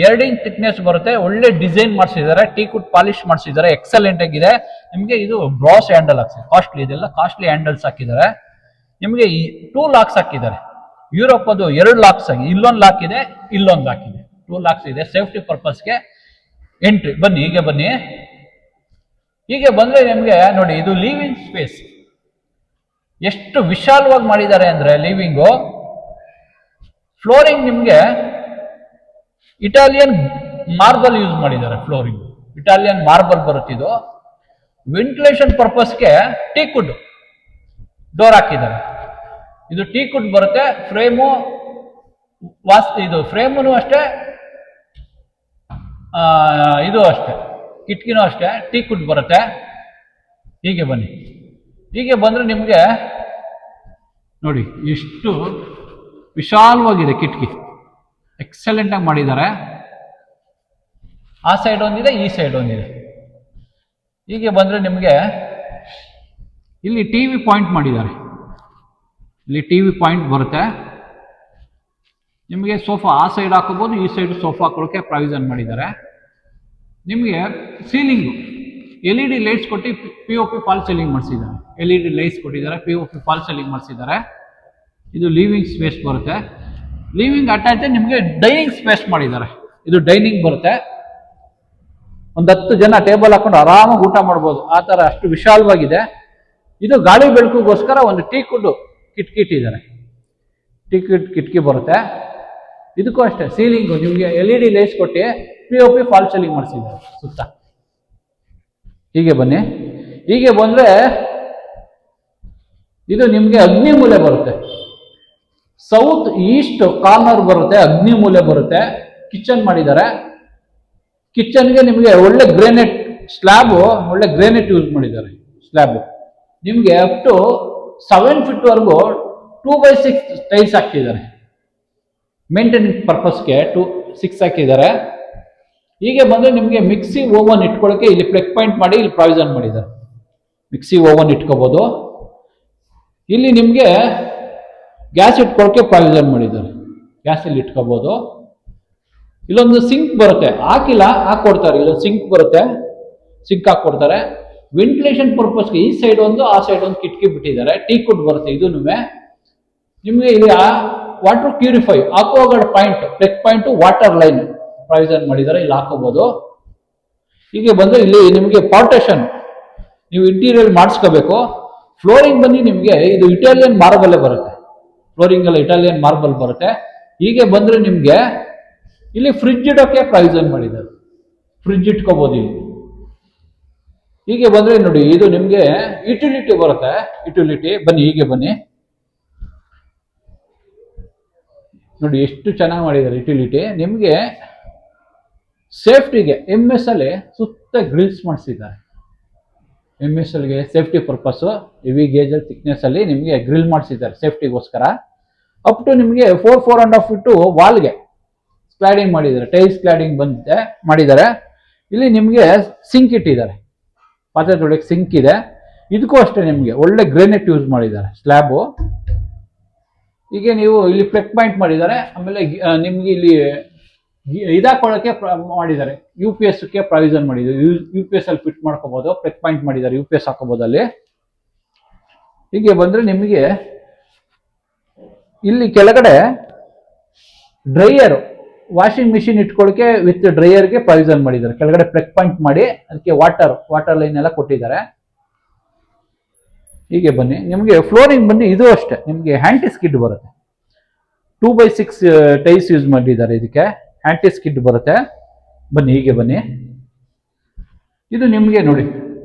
2 ಇಂಚ್ ಥಿಕ್ನೆಸ್ ಬರುತ್ತೆ. ಒಳ್ಳೆ ಡಿಸೈನ್ ಮಾಡಿಸಿದ್ದಾರೆ. ಟೀಕ್ ವುಡ್ ಪಾಲಿಶ್ ಮಾಡಿಸಿದ್ದಾರೆ. ಎಕ್ಸಲೆಂಟ್ ಆಗಿದೆ. ನಿಮಗೆ ಇದು ಬ್ರಾಸ್ ಹ್ಯಾಂಡಲ್ ಹಾಕ್ಸಿದ್ದಾರೆ. ಕಾಸ್ಟ್ಲಿ, ಇದೆಲ್ಲ ಕಾಸ್ಟ್ಲಿ ಹ್ಯಾಂಡಲ್ಸ್ ಹಾಕಿದ್ದಾರೆ. ನಿಮಗೆ 2 ಲಾಕ್ಸ್ ಹಾಕಿದ್ದಾರೆ. ಯುರೋಪ್ ಅದು 2 ಲಾಕ್ಸ್ ಆಗಿ, ಇಲ್ಲೊಂದು ಲಾಕ್ ಇದೆ, ಇಲ್ಲೊಂದು ಲಾಕ್ ಇದೆ. 2 ಲಾಕ್ಸ್ ಇದೆ ಸೇಫ್ಟಿ ಪರ್ಪಸ್ಗೆ. ಎಂಟ್ರಿ ಬನ್ನಿ. ಹೀಗೆ ಬಂದ್ರೆ ನಿಮ್ಗೆ ನೋಡಿ ಇದು ಲಿವಿಂಗ್ ಸ್ಪೇಸ್ ಎಷ್ಟು ವಿಶಾಲವಾಗಿ ಮಾಡಿದ್ದಾರೆ ಅಂದ್ರೆ, ಲಿವಿಂಗು ಫ್ಲೋರಿಂಗ್ ನಿಮ್ಗೆ ಇಟಾಲಿಯನ್ ಮಾರ್ಬಲ್ ಯೂಸ್ ಮಾಡಿದ್ದಾರೆ. ಫ್ಲೋರಿಂಗ್ ಇಟಾಲಿಯನ್ ಮಾರ್ಬಲ್ ಬರುತ್ತಿದ್ದು. ವೆಂಟಿಲೇಷನ್ ಪರ್ಪಸ್ಗೆ ಟೀಕ್ ವುಡ್ ಡೋರ್ ಹಾಕಿದ್ದಾರೆ. ಇದು ಟೀಕ್ ವುಡ್ ಬರುತ್ತೆ. ಫ್ರೇಮು ಇದು ಫ್ರೇಮು ಅಷ್ಟೇ, ಇದು ಅಷ್ಟೇ, ಕಿಟಕಿನೂ ಅಷ್ಟೇ ಟೀಕ್ ವುಡ್ ಬರುತ್ತೆ. ಹೀಗೆ ಬನ್ನಿ. ಹೀಗೆ ಬಂದ್ರೆ ನಿಮ್ಗೆ ನೋಡಿ ಎಷ್ಟು ವಿಶಾಲವಾಗಿದೆ ಕಿಟಕಿ. ಎಕ್ಸಲೆಂಟ್ ಆಗಿ ಮಾಡಿದ್ದಾರೆ. ಆ ಸೈಡ್ ಒಂದಿದೆ, ಈ ಸೈಡ್ ಒಂದಿದೆ. ಹೀಗೆ ಬಂದ್ರೆ ನಿಮ್ಗೆ ಇಲ್ಲಿ ಟಿವಿ ಪಾಯಿಂಟ್ ಮಾಡಿದ್ದಾರೆ. ಇಲ್ಲಿ ಟಿವಿ ಪಾಯಿಂಟ್ ಬರುತ್ತೆ ನಿಮಗೆ. ಸೋಫಾ ಆ ಸೈಡ್ ಹಾಕೋಬಹುದು, ಈ ಸೈಡ್ ಸೋಫಾ ಹಾಕೊಳ್ಳೋಕೆ ಪ್ರಾವಿಷನ್ ಮಾಡಿದ್ದಾರೆ. ನಿಮಗೆ ಸೀಲಿಂಗು LED ಲೈಟ್ಸ್ ಕೊಟ್ಟು POP ಫಾಲ್ ಸೀಲಿಂಗ್ ಮಾಡಿಸಿದ್ದಾರೆ. LED ಲೈಟ್ಸ್ ಕೊಟ್ಟಿದ್ದಾರೆ, POP ಫಾಲ್ ಸೀಲಿಂಗ್ ಮಾಡಿಸಿದ್ದಾರೆ. ಇದು ಲಿವಿಂಗ್ ಸ್ಪೇಸ್ ಬರುತ್ತೆ. ಲಿವಿಂಗ್ ಅಟ್ಯಾಚ್ ನಿಮಗೆ ಡೈನಿಂಗ್ ಸ್ಪೇಸ್ ಮಾಡಿದ್ದಾರೆ. ಇದು ಡೈನಿಂಗ್ ಬರುತ್ತೆ. ಒಂದು 10 ಜನ ಟೇಬಲ್ ಹಾಕೊಂಡು ಆರಾಮಾಗಿ ಊಟ ಮಾಡ್ಬೋದು. ಆ ಥರ ಅಷ್ಟು ವಿಶಾಲವಾಗಿದೆ. ಇದು ಗಾಳಿ ಬೆಳಕಿಗೋಸ್ಕರ ಒಂದು ಟೀಕ್ ವುಡ್ ಕಿಟಕಿ ಇಟ್ಟಿದ್ದಾರೆ. ಟೀಕ್ ವುಡ್ ಕಿಟಕಿ ಬರುತ್ತೆ. ಇದಕ್ಕೂ ಅಷ್ಟೇ ಸೀಲಿಂಗು ನಿಮಗೆ LED ಲೈಟ್ಸ್ ಕೊಟ್ಟು POP ಫಾಲ್ ಸೀಲಿಂಗ್ ಮಾಡಿಸಿದ್ದಾರೆ ಸುತ್ತ. ಹೀಗೆ ಬನ್ನಿ. ಹೀಗೆ ಬಂದ್ರೆ ಇದು ನಿಮಗೆ ಅಗ್ನಿ ಮೂಲೆ ಬರುತ್ತೆ. ಸೌತ್ ಈಸ್ಟ್ ಕಾರ್ನರ್ ಬರುತ್ತೆ, ಅಗ್ನಿ ಮೂಲೆ ಬರುತ್ತೆ. ಕಿಚನ್ ಮಾಡಿದ್ದಾರೆ. ಕಿಚನ್ಗೆ ನಿಮಗೆ ಒಳ್ಳೆ ಗ್ರೇನೈಟ್ ಸ್ಲ್ಯಾಬ್, ಒಳ್ಳೆ ಗ್ರೇನೈಟ್ ಯೂಸ್ ಮಾಡಿದ್ದಾರೆ. ಸ್ಲ್ಯಾಬ್ ನಿಮಗೆ ಅಪ್ ಟು 7 feet ವರೆಗೂ 2/6 ಟೈಲ್ಸ್ ಹಾಕಿದ್ದಾರೆ. ಮೇಂಟೆನೆನ್ಸ್ ಪರ್ಪಸ್ಗೆ 6 ಹಾಕಿದ್ದಾರೆ. ಹೀಗೆ ಬಂದ್ರೆ ನಿಮಗೆ ಮಿಕ್ಸಿ ಓವನ್ ಇಟ್ಕೊಳ್ಳೋಕೆ ಇಲ್ಲಿ ಪ್ಲಗ್ ಪಾಯಿಂಟ್ ಮಾಡಿ ಇಲ್ಲಿ ಪ್ರಾವಿಷನ್ ಮಾಡಿದ್ದಾರೆ. ಮಿಕ್ಸಿ ಓವನ್ ಇಟ್ಕೋಬಹುದು. ಇಲ್ಲಿ ನಿಮಗೆ ಗ್ಯಾಸ್ ಇಟ್ಕೊಳ್ಳೋಕೆ ಪ್ರಾವಿಷನ್ ಮಾಡಿದ್ದಾರೆ. ಗ್ಯಾಸ್ ಇಲ್ಲಿ ಇಟ್ಕೋಬಹುದು. ಇಲ್ಲೊಂದು ಸಿಂಕ್ ಬರುತ್ತೆ, ಹಾಕೊಡ್ತಾರೆ. ಇಲ್ಲೊಂದು ಸಿಂಕ್ ಬರುತ್ತೆ, ಸಿಂಕ್ ಹಾಕೊಡ್ತಾರೆ. ವೆಂಟಿಲೇಷನ್ ಪರ್ಪಸ್ಗೆ ಈ ಸೈಡ್ ಒಂದು, ಆ ಸೈಡ್ ಒಂದು ಕಿಟಕಿ ಬಿಟ್ಟಿದ್ದಾರೆ. ಟೀಕ್ ವುಡ್ ಬರುತ್ತೆ. ಇದು ನಿಮಗೆ ಇಲ್ಲಿ water purify Aquaguard point, plug point, water line provision ಮಾಡಿದ್ದಾರೆ. ಇಲ್ಲಿ ಹಾಕೋಬಹುದು. ಹೀಗೆ ಬಂದ್ರೆ ಇಲ್ಲಿ ನಿಮಗೆ ಪಾರ್ಟೇಷನ್ ನೀವು ಇಂಟೀರಿಯರ್ ಮಾಡಿಸ್ಕೋಬೇಕು. ಫ್ಲೋರಿಂಗ್ ಬನ್ನಿ ನಿಮಗೆ ಇದು ಇಟಾಲಿಯನ್ ಮಾರ್ಬಲ್ ಬರುತ್ತೆ. ಫ್ಲೋರಿಂಗ್ ಎಲ್ಲ ಇಟಾಲಿಯನ್ ಮಾರ್ಬಲ್ ಬರುತ್ತೆ. ಹೀಗೆ ಬಂದ್ರೆ ನಿಮ್ಗೆ ಇಲ್ಲಿ ಫ್ರಿಡ್ಜ್ ಇಡೋಕೆ ಪ್ರಾವಿಷನ್ ಮಾಡಿದ್ದಾರೆ. ಫ್ರಿಡ್ಜ್ ಇಟ್ಕೋಬಹುದು ಇಲ್ಲಿ. ಹೀಗೆ ಬಂದ್ರೆ ನೋಡಿ ಇದು ನಿಮ್ಗೆ ಯುಟಿಲಿಟಿ ಬರುತ್ತೆ. ಯುಟಿಲಿಟಿ ಬನ್ನಿ. ಹೀಗೆ ಬನ್ನಿ ನೋಡಿ ಎಷ್ಟು ಚೆನ್ನಾಗಿ ಮಾಡಿದ್ದಾರೆ ಯುಟಿಲಿಟಿ. ನಿಮ್ಗೆ ಸೇಫ್ಟಿಗೆ MS ಅಲ್ಲಿ ಸುತ್ತ ಗ್ರಿಲ್ಸ್ ಮಾಡಿಸಿದ್ದಾರೆ. MS ಅಲ್ಲಿಗೆ safety purpose heavy gauge thickness ಅಲ್ಲಿ ನಿಮಗೆ ಗ್ರಿಲ್ ಮಾಡಿಸಿದ್ದಾರೆ ಸೇಫ್ಟಿಗೋಸ್ಕರ. ಅಪ್ ಟು ನಿಮಗೆ 4.5 feet ವಾಲ್ಗೆ ಸ್ಲೈಡಿಂಗ್ ಮಾಡಿದ್ದಾರೆ. ಟೈಲ್ಸ್ ಸ್ಲೈಡಿಂಗ್ ಬಂದಿದೆ ಮಾಡಿದ್ದಾರೆ. ಇಲ್ಲಿ ನಿಮಗೆ ಸಿಂಕ್ ಇಟ್ಟಿದ್ದಾರೆ. ಪಾತ್ರೆ ತೊಳೆಯಕ್ಕೆ ಸಿಂಕ್ ಇದೆ. ಇದಕ್ಕೂ ಅಷ್ಟೇ ನಿಮಗೆ ಒಳ್ಳೆ ಗ್ರೇನೈಟ್ ಯೂಸ್ ಮಾಡಿದ್ದಾರೆ ಸ್ಲ್ಯಾಬು. ಹೀಗೆ ನೀವು ಇಲ್ಲಿ ಪ್ಲಗ್ ಪಾಯಿಂಟ್ ಮಾಡಿದ್ದಾರೆ. ಆಮೇಲೆ ನಿಮ್ಗೆ ಇಲ್ಲಿ ಇದಾಕೊಳ್ಳೋಕೆ ಮಾಡಿದ್ದಾರೆ. UPS ಗೆ ಪ್ರಾವಿಷನ್ ಮಾಡಿದ್ದಾರೆ. UPS ಅಲ್ಲಿ ಫಿಟ್ ಮಾಡ್ಕೋಬಹುದು. ಪ್ಲಗ್ ಪಾಯಿಂಟ್ ಮಾಡಿದ್ದಾರೆ. UPS ಹಾಕೋಬಹುದು ಅಲ್ಲಿ. ಹೀಗೆ ಬಂದ್ರೆ ನಿಮಗೆ ಇಲ್ಲಿ ಕೆಳಗಡೆ ಡ್ರೈಯರ್ ವಾಷಿಂಗ್ ಮಿಷಿನ್ ಇಟ್ಕೊಳ್ಳಿಕ್ಕೆ ವಿತ್ ಡ್ರೈಯರ್ಗೆ ಪ್ರಾವಿಷನ್ ಮಾಡಿದ್ದಾರೆ. ಕೆಳಗಡೆ ಪ್ಲಗ್ ಪಾಯಿಂಟ್ ಮಾಡಿ ಅದಕ್ಕೆ ವಾಟರ್ ಲೈನ್ ಎಲ್ಲ ಕೊಟ್ಟಿದ್ದಾರೆ. ಹೀಗೆ ಬನ್ನಿ, ನಿಮಗೆ ಫ್ಲೋರಿಂಗ್ ಬಂದು ಇದು ಅಷ್ಟೇ, ನಿಮಗೆ ಹ್ಯಾಂಟಿ ಸ್ಕಿಡ್ ಬರುತ್ತೆ. 2x6 ಟೈಲ್ಸ್ ಯೂಸ್ ಮಾಡಿದ್ದಾರೆ. ಇದಕ್ಕೆ ಹ್ಯಾಂಟಿ ಸ್ಕಿಡ್ ಬರುತ್ತೆ. ಬನ್ನಿ, ಹೀಗೆ ಬನ್ನಿ. ಇದು ನಿಮಗೆ ನೋಡಿ,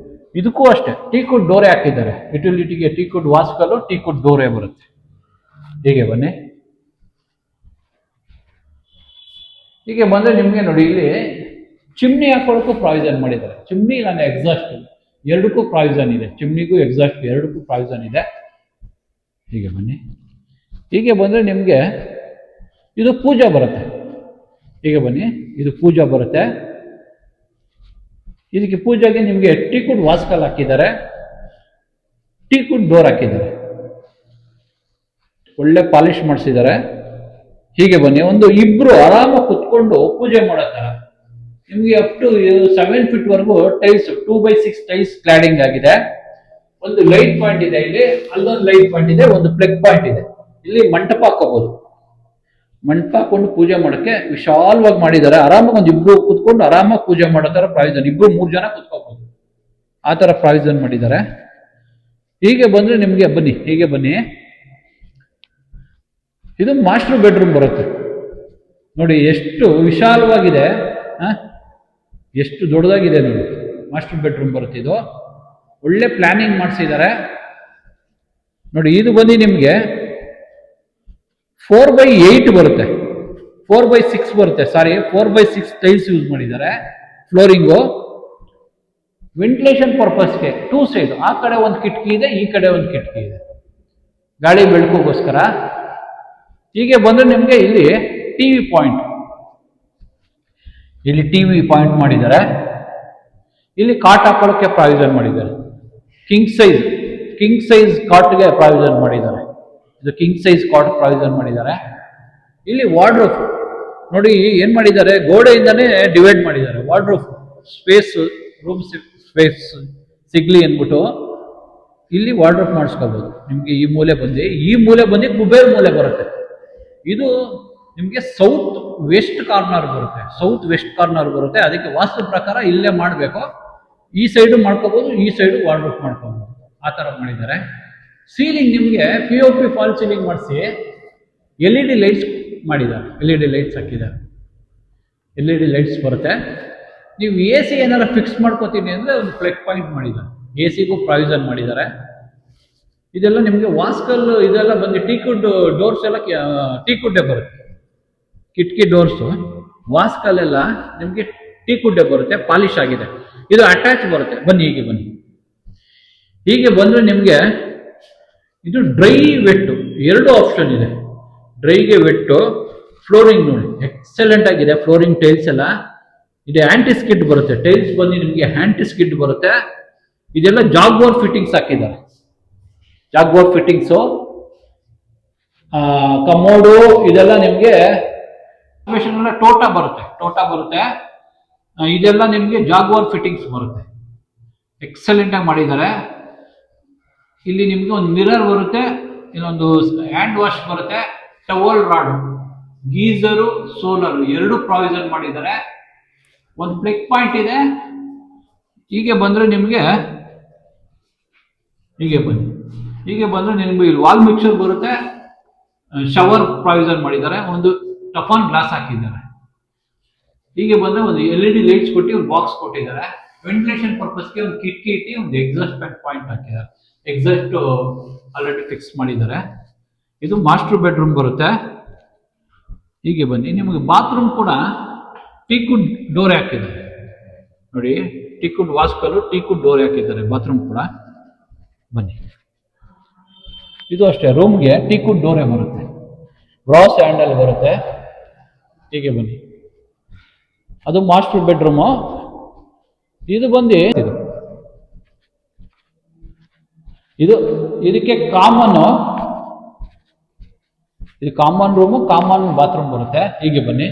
ಇದಕ್ಕೂ ಅಷ್ಟೇ ಟೀಕುಡ್ ಡೋರೆ ಹಾಕಿದ್ದಾರೆ. ಯುಟಿಲಿಟಿಗೆ ಟೀಕುಡ್ ವಾಸ್ಕಲ್ಲು, ಟೀಕುಡ್ ಡೋರೆ ಬರುತ್ತೆ. ಹೀಗೆ ಬನ್ನಿ. ಹೀಗೆ ಬಂದ್ರೆ ನಿಮಗೆ ನೋಡಿ, ಇಲ್ಲಿ ಚಿಮ್ನಿ ಹಾಕೊಳ್ಳೋಕ್ಕೂ ಪ್ರಾವಿಷನ್ ಮಾಡಿದ್ದಾರೆ. ಚಿಮ್ನಿ ಇಲ್ಲ ಎಕ್ಸಾಸ್ಟ್ ಎರಡಕ್ಕೂ ಪ್ರಾವಿಷನ್ ಇದೆ. ಚಿಮ್ನಿಗೂ ಎಕ್ಸಾಸ್ಟ್ ಎರಡಕ್ಕೂ ಪ್ರಾವಿಷನ್ ಇದೆ. ಹೀಗೆ ಬನ್ನಿ. ಹೀಗೆ ಬಂದ್ರೆ ನಿಮಗೆ ಇದು ಪೂಜಾ ಬರುತ್ತೆ. ಹೀಗೆ ಬನ್ನಿ, ಇದು ಪೂಜಾ ಬರುತ್ತೆ. ಇದಕ್ಕೆ ಪೂಜೆಗೆ ನಿಮಗೆ ಟೀಕುಡ್ ವಾಸ್ಕಲ್ ಹಾಕಿದ್ದಾರೆ, ಟೀಕುಡ್ ಡೋರ್ ಹಾಕಿದ್ದಾರೆ, ಒಳ್ಳೆ ಪಾಲಿಶ್ ಮಾಡಿಸಿದ್ದಾರೆ. ಹೀಗೆ ಬನ್ನಿ, ಒಂದು ಇಬ್ರು ಆರಾಮಾಗಿ ಕುತ್ಕೊಂಡು ಪೂಜೆ ಮಾಡೋ ತರ ನಿಮ್ಗೆ ಅಪ್ ಟು 7 feet ವರೆಗೂ ಟೈಲ್ಸ್ 2x6 ಟೈಲ್ಸ್ ಕ್ಲಾಡಿಂಗ್ ಆಗಿದೆ. ಒಂದು ಲೈಟ್ ಪಾಯಿಂಟ್ ಇದೆ, ಇಲ್ಲಿ ಅಲ್ಲೊಂದು ಲೈಟ್ ಪಾಯಿಂಟ್ ಇದೆ, ಒಂದು ಪ್ಲಗ್ ಪಾಯಿಂಟ್ ಇದೆ. ಇಲ್ಲಿ ಮಂಟಪ ಹಾಕೋಬಹುದು. ಮಂಟಪ ಹಾಕೊಂಡು ಪೂಜೆ ಮಾಡೋಕ್ಕೆ ವಿಶಾಲವಾಗಿ ಮಾಡಿದ್ದಾರೆ. ಆರಾಮಾಗಿ ಒಂದು ಇಬ್ರು ಕುತ್ಕೊಂಡು ಆರಾಮಾಗಿ ಪೂಜೆ ಮಾಡೋ ತರ ಪ್ರಾವಿಷನ್, 2-3 ಜನ ಕುತ್ಕೋಬಹುದು ಆ ತರ ಪ್ರಾವಿಷನ್ ಮಾಡಿದ್ದಾರೆ. ಹೀಗೆ ಬಂದ್ರೆ ನಿಮ್ಗೆ ಬನ್ನಿ, ಹೀಗೆ ಬನ್ನಿ. ಇದು ಮಾಸ್ಟರ್ ಬೆಡ್ರೂಮ್ ಬರುತ್ತೆ. ನೋಡಿ ಎಷ್ಟು ವಿಶಾಲವಾಗಿದೆ, ಎಷ್ಟು ದೊಡ್ಡದಾಗಿದೆ ನೋಡಿ. ಮಾಸ್ಟರ್ ಬೆಡ್ರೂಮ್ ಬರುತ್ತೆ. ಇದು ಒಳ್ಳೆ ಪ್ಲಾನಿಂಗ್ ಮಾಡಿಸಿದ್ದಾರೆ ನೋಡಿ. ಇದು ಬಂದು ನಿಮಗೆ 4x8 ಬರುತ್ತೆ, 4x6 ಬರುತ್ತೆ. ಸಾರಿ, 4x6 ಟೈಲ್ಸ್ ಯೂಸ್ ಮಾಡಿದ್ದಾರೆ. ಫ್ಲೋರಿಂಗು ವೆಂಟಿಲೇಷನ್ ಪರ್ಪಸ್ಗೆ 2 ಸೈಡ್, ಆ ಕಡೆ ಒಂದು ಕಿಟಕಿ ಇದೆ, ಈ ಕಡೆ ಒಂದು ಕಿಟಕಿ ಇದೆ, ಗಾಳಿ ಬೆಳಕೋಗೋಸ್ಕರ. ಹೀಗೆ ಬಂದ್ರೆ ನಿಮಗೆ ಇಲ್ಲಿ ಟಿವಿ ಪಾಯಿಂಟ್, ಇಲ್ಲಿ ಟಿವಿ ಪಾಯಿಂಟ್ ಮಾಡಿದ್ದಾರೆ. ಇಲ್ಲಿ ಕಾಟ್ ಹಾಕೊಳ್ಳೋಕೆ ಪ್ರಾವಿಷನ್ ಮಾಡಿದ್ದಾರೆ. ಕಿಂಗ್ ಸೈಜ್ ಕಾಟ್ಗೆ ಪ್ರಾವಿಷನ್ ಮಾಡಿದ್ದಾರೆ. ಇದು ಕಿಂಗ್ ಸೈಜ್ ಕಾಟ್ ಪ್ರಾವಿಷನ್ ಮಾಡಿದ್ದಾರೆ. ಇಲ್ಲಿ ವಾರ್ಡ್ರೋಬ್ ನೋಡಿ ಏನ್ ಮಾಡಿದ್ದಾರೆ, ಗೋಡೆಯಿಂದಾನೇ ಡಿವೈಡ್ ಮಾಡಿದ್ದಾರೆ. ವಾರ್ಡ್ರೋಬ್ ಸ್ಪೇಸ್, ರೂಮ್ ಸ್ಪೇಸ್ ಸಿಗ್ಲಿ ಅಂದ್ಬಿಟ್ಟು ಇಲ್ಲಿ ವಾರ್ಡ್ರೋಬ್ ಮಾಡಿಸ್ಕೋಬಹುದು. ನಿಮ್ಗೆ ಈ ಮೂಲೆ ಬಂದು ಕುಬೇರ್ ಮೂಲೆ ಬರುತ್ತೆ. ಇದು ನಿಮಗೆ ಸೌತ್ ವೆಸ್ಟ್ ಕಾರ್ನರ್ ಬರುತ್ತೆ. ಅದಕ್ಕೆ ವಾಸ್ತು ಪ್ರಕಾರ ಇಲ್ಲೇ ಮಾಡಬೇಕು. ಈ ಸೈಡು ಮಾಡ್ಕೋಬಹುದು, ಈ ಸೈಡು ವಾರ್ಡ್ರೋಬ್ ಮಾಡ್ಕೋಬಹುದು, ಆ ತರ ಮಾಡಿದ್ದಾರೆ. ಸೀಲಿಂಗ್ ನಿಮಗೆ POP ಫಾಲ್ ಸೀಲಿಂಗ್ ಮಾಡಿಸಿ LED ಲೈಟ್ಸ್ ಮಾಡಿದ್ದಾರೆ. LED ಲೈಟ್ಸ್ ಹಾಕಿದ್ದಾರೆ. LED ಲೈಟ್ಸ್ ಬರುತ್ತೆ. ನೀವು AC ಏನಾರ ಫಿಕ್ಸ್ ಮಾಡ್ಕೋತೀನಿ ಅಂದ್ರೆ ಒಂದು ಪ್ಲಗ್ ಪಾಯಿಂಟ್ ಮಾಡಿದ್ದಾರೆ. ACಗೂ ಪ್ರಾವಿಷನ್ ಮಾಡಿದ್ದಾರೆ. ಇದೆಲ್ಲ ನಿಮಗೆ ವಾಸ್ಕಲ್ ಇದೆಲ್ಲ ಬಂದು ಟೀಕುಡ್ ಡೋರ್ಸ್ ಎಲ್ಲ ಟೀಕುಡ್ಡೇ ಬರುತ್ತೆ. ಕಿಟಕಿ ಡೋರ್ಸು ವಾಸ್ಕಲ್ ಎಲ್ಲ ನಿಮಗೆ ಟೀಕುಡ್ಡೇ ಬರುತ್ತೆ, ಪಾಲಿಶ್ ಆಗಿದೆ. ಇದು ಅಟ್ಯಾಚ್ ಬರುತ್ತೆ. ಬನ್ನಿ, ಹೀಗೆ ಬನ್ನಿ. ಹೀಗೆ ಬಂದ್ರೆ ನಿಮಗೆ ಇದು ಡ್ರೈ ವೆಟ್ಟು ಎರಡು ಆಪ್ಷನ್ ಇದೆ. ಡ್ರೈಗೆ ವೆಟ್ಟು. ಫ್ಲೋರಿಂಗ್ ನೋಡಿ ಎಕ್ಸಲೆಂಟ್ ಆಗಿದೆ. ಫ್ಲೋರಿಂಗ್ ಟೈಲ್ಸ್ ಎಲ್ಲ ಇದು ಆಂಟಿ ಸ್ಕಿಡ್ ಬರುತ್ತೆ. ಟೈಲ್ಸ್ ಬಂದು ನಿಮಗೆ ಆಂಟಿ ಸ್ಕಿಡ್ ಬರುತ್ತೆ. ಇದೆಲ್ಲ ಜಾಗ್ವಾರ್ ಫಿಟ್ಟಿಂಗ್ಸ್ ಹಾಕಿದ್ದಾರೆ. ಜಾಗ್ವಾರ್ ಫಿಟ್ಟಿಂಗ್ಸು, ಕಮೋಡು ಇದೆಲ್ಲ ನಿಮಗೆ ಟೋಟಾ ಬರುತ್ತೆ. ಇದೆಲ್ಲ ನಿಮಗೆ ಜಾಗ್ವಾರ್ ಫಿಟ್ಟಿಂಗ್ಸ್ ಬರುತ್ತೆ. ಎಕ್ಸಲೆಂಟ್ ಆಗಿ ಮಾಡಿದ್ದಾರೆ. ಇಲ್ಲಿ ನಿಮಗೆ ಒಂದು ಮಿರರ್ ಬರುತ್ತೆ, ಇನ್ನೊಂದು ಹ್ಯಾಂಡ್ ವಾಶ್ ಬರುತ್ತೆ, ಟವಲ್ ರಾಡ್, ಗೀಸರು, ಸೋಲರ್ ಎರಡು ಪ್ರಾವಿಷನ್ ಮಾಡಿದ್ದಾರೆ. ಒಂದು ಪ್ಲಗ್ ಪಾಯಿಂಟ್ ಇದೆ. ಹೀಗೆ ಬಂದ್ರೆ ನಿಮಗೆ ಹೀಗೆ ಬಂದ್ರೆ ನಿಮ್ಗೆ ಇಲ್ಲಿ ವಾಲ್ ಮಿಕ್ಸರ್ ಬರುತ್ತೆ. ಶವರ್ ಪ್ರಾವಿಷನ್ ಮಾಡಿದ್ದಾರೆ. ಒಂದು ಟಫಾನ್ ಗ್ಲಾಸ್ ಹಾಕಿದ್ದಾರೆ. ಹೀಗೆ ಬಂದ್ರೆ ಒಂದು LED ಲೈಟ್ಸ್ ಕೊಟ್ಟು ಒಂದು ಬಾಕ್ಸ್ ಕೊಟ್ಟಿದ್ದಾರೆ. ವೆಂಟಿಲೇಷನ್ ಪರ್ಪಸ್ಗೆ ಒಂದು ಕಿಟಕಿ ಇಟ್ಟು ಒಂದು ಎಕ್ಸಾಸ್ಟ್ ಪಾಯಿಂಟ್ ಹಾಕಿದ್ದಾರೆ. ಎಕ್ಸಾಸ್ಟ್ ಆಲ್ರೆಡಿ ಫಿಕ್ಸ್ ಮಾಡಿದ್ದಾರೆ. ಇದು ಮಾಸ್ಟರ್ ಬೆಡ್ರೂಮ್ ಬರುತ್ತೆ. ಹೀಗೆ ಬನ್ನಿ, ನಿಮಗೆ ಬಾತ್ರೂಮ್ ಕೂಡ ಟೀಕುಡ್ ಡೋರ್ ಹಾಕಿದ್ದಾರೆ ನೋಡಿ. ಟೀಕುಡ್ ವಾಸ್ಕಲ್ಲು, ಟೀಕುಡ್ ಡೋರ್ ಹಾಕಿದ್ದಾರೆ ಬಾತ್ರೂಮ್ ಕೂಡ. ಬನ್ನಿ, ಇದು ಅಷ್ಟೇ, ರೂಮ್ಗೆ ಟೀಕುಡ್ ಡೋರೇ ಬರುತ್ತೆ, ಬ್ರಾಸ್ ಹ್ಯಾಂಡಲ್ ಬರುತ್ತೆ. ಹೀಗೆ ಬನ್ನಿ, ಅದು ಮಾಸ್ಟರ್ ಬೆಡ್ರೂಮು. ಇದು ಬಂದು ಇದು ಇದಕ್ಕೆ ಇದು ಕಾಮನ್ ರೂಮು, ಕಾಮನ್ ಬಾತ್ರೂಮ್ ಬರುತ್ತೆ. ಹೀಗೆ ಬನ್ನಿ.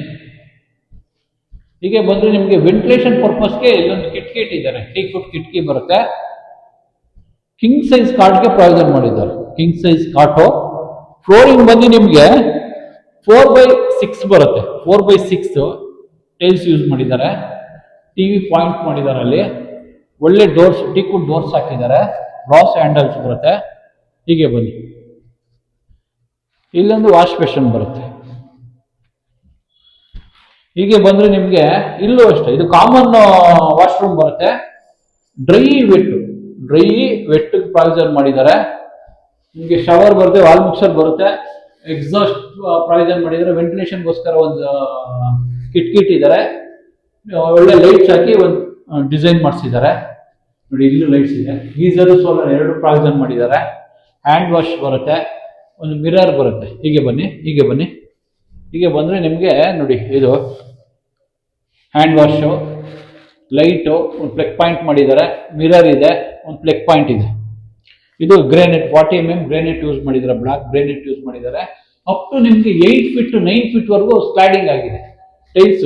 ಹೀಗೆ ಬಂದ್ರೆ ನಿಮಗೆ ವೆಂಟಿಲೇಷನ್ ಪರ್ಪಸ್ಗೆ ಇಲ್ಲೊಂದು ಕಿಟಕಿ ಇಟ್ಟಿದ್ದಾರೆ. ಟೀಕುಡ್ ಕಿಟಕಿ ಬರುತ್ತೆ. ಕಿಂಗ್ ಸೈಜ್ ಕಾಟ್ಗೆ ಪ್ರಾವಿಷನ್ ಮಾಡಿದ್ದಾರೆ. ಕಿಂಗ್ ಸೈಜ್ ಕಾಟು. ಫ್ಲೋರಿಂಗ್ ಬಂದು ನಿಮಗೆ 4x6 ಬರುತ್ತೆ. 4x6 ಟೈಲ್ಸ್ ಯೂಸ್ ಮಾಡಿದ್ದಾರೆ. ಟಿವಿ ಪಾಯಿಂಟ್ ಮಾಡಿದ್ದಾರೆ. ಅಲ್ಲಿ ಒಳ್ಳೆ ಡೋರ್ಸ್, ಟೀಕ್ವುಡ್ ಡೋರ್ಸ್ ಹಾಕಿದ್ದಾರೆ. ರಾಸ್ ಹ್ಯಾಂಡಲ್ಸ್ ಬರುತ್ತೆ. ಹೀಗೆ ಬನ್ನಿ, ಇಲ್ಲೊಂದು ವಾಶ್ ಬೇಸಿನ್ ಬರುತ್ತೆ. ಹೀಗೆ ಬಂದ್ರೆ ನಿಮ್ಗೆ ಇಲ್ಲೂ ಅಷ್ಟೇ, ಇದು ಕಾಮನ್ ವಾಶ್ರೂಮ್ ಬರುತ್ತೆ. ಡ್ರೈ ವೆಟ್ ಪ್ರಾವಿಷನ್ ಮಾಡಿದ್ದಾರೆ. ನಿಮಗೆ ಶವರ್ ಬರುತ್ತೆ, ವಾಲ್ ಮಿಕ್ಸರ್ ಬರುತ್ತೆ, ಎಕ್ಸಾಸ್ಟ್ ಪ್ರಾವಿಷನ್ ಮಾಡಿದ್ದಾರೆ. ವೆಂಟಿಲೇಷನ್ಗೋಸ್ಕರ ಒಂದು ಕಿಟ್ ಇದ್ದಾರೆ. ಒಳ್ಳೆ ಲೈಟ್ಸ್ ಹಾಕಿ ಒಂದು ಡಿಸೈನ್ ಮಾಡಿಸಿದ್ದಾರೆ. ನೋಡಿ, ಇಲ್ಲೂ ಲೈಟ್ಸ್ ಇದೆ. ಗೀಸರ್, ಸೋಲಾರ್ ಎರಡು ಪ್ರಾವಿಷನ್ ಮಾಡಿದ್ದಾರೆ. ಹ್ಯಾಂಡ್ ವಾಶ್ ಬರುತ್ತೆ, ಒಂದು ಮಿರರ್ ಬರುತ್ತೆ. ಹೀಗೆ ಬನ್ನಿ, ಹೀಗೆ ಬಂದ್ರೆ ನಿಮಗೆ ನೋಡಿ, ಇದು ಹ್ಯಾಂಡ್ ವಾಶು, ಲೈಟು, ಒಂದು ಪ್ಲಗ್ ಪಾಯಿಂಟ್ ಮಾಡಿದ್ದಾರೆ. ಮಿರರ್ ಇದೆ, ಒಂದು ಪ್ಲಗ್ ಪಾಯಿಂಟ್ ಇದೆ. ಇದು ಗ್ರಾನೈಟ್ 40 mm ಗ್ರಾನೈಟ್ ಯೂಸ್ ಮಾಡಿದ್ದಾರೆ. ಬ್ಲಾಕ್ ಗ್ರಾನೈಟ್ ಯೂಸ್ ಮಾಡಿದ್ದಾರೆ. ಅಪ್ ಟು ನಿಮ್ಗೆ 8 feet 9 feet ವರೆಗೂ ಸ್ಲೈಡಿಂಗ್ ಆಗಿದೆ. ಟೈಲ್ಸ್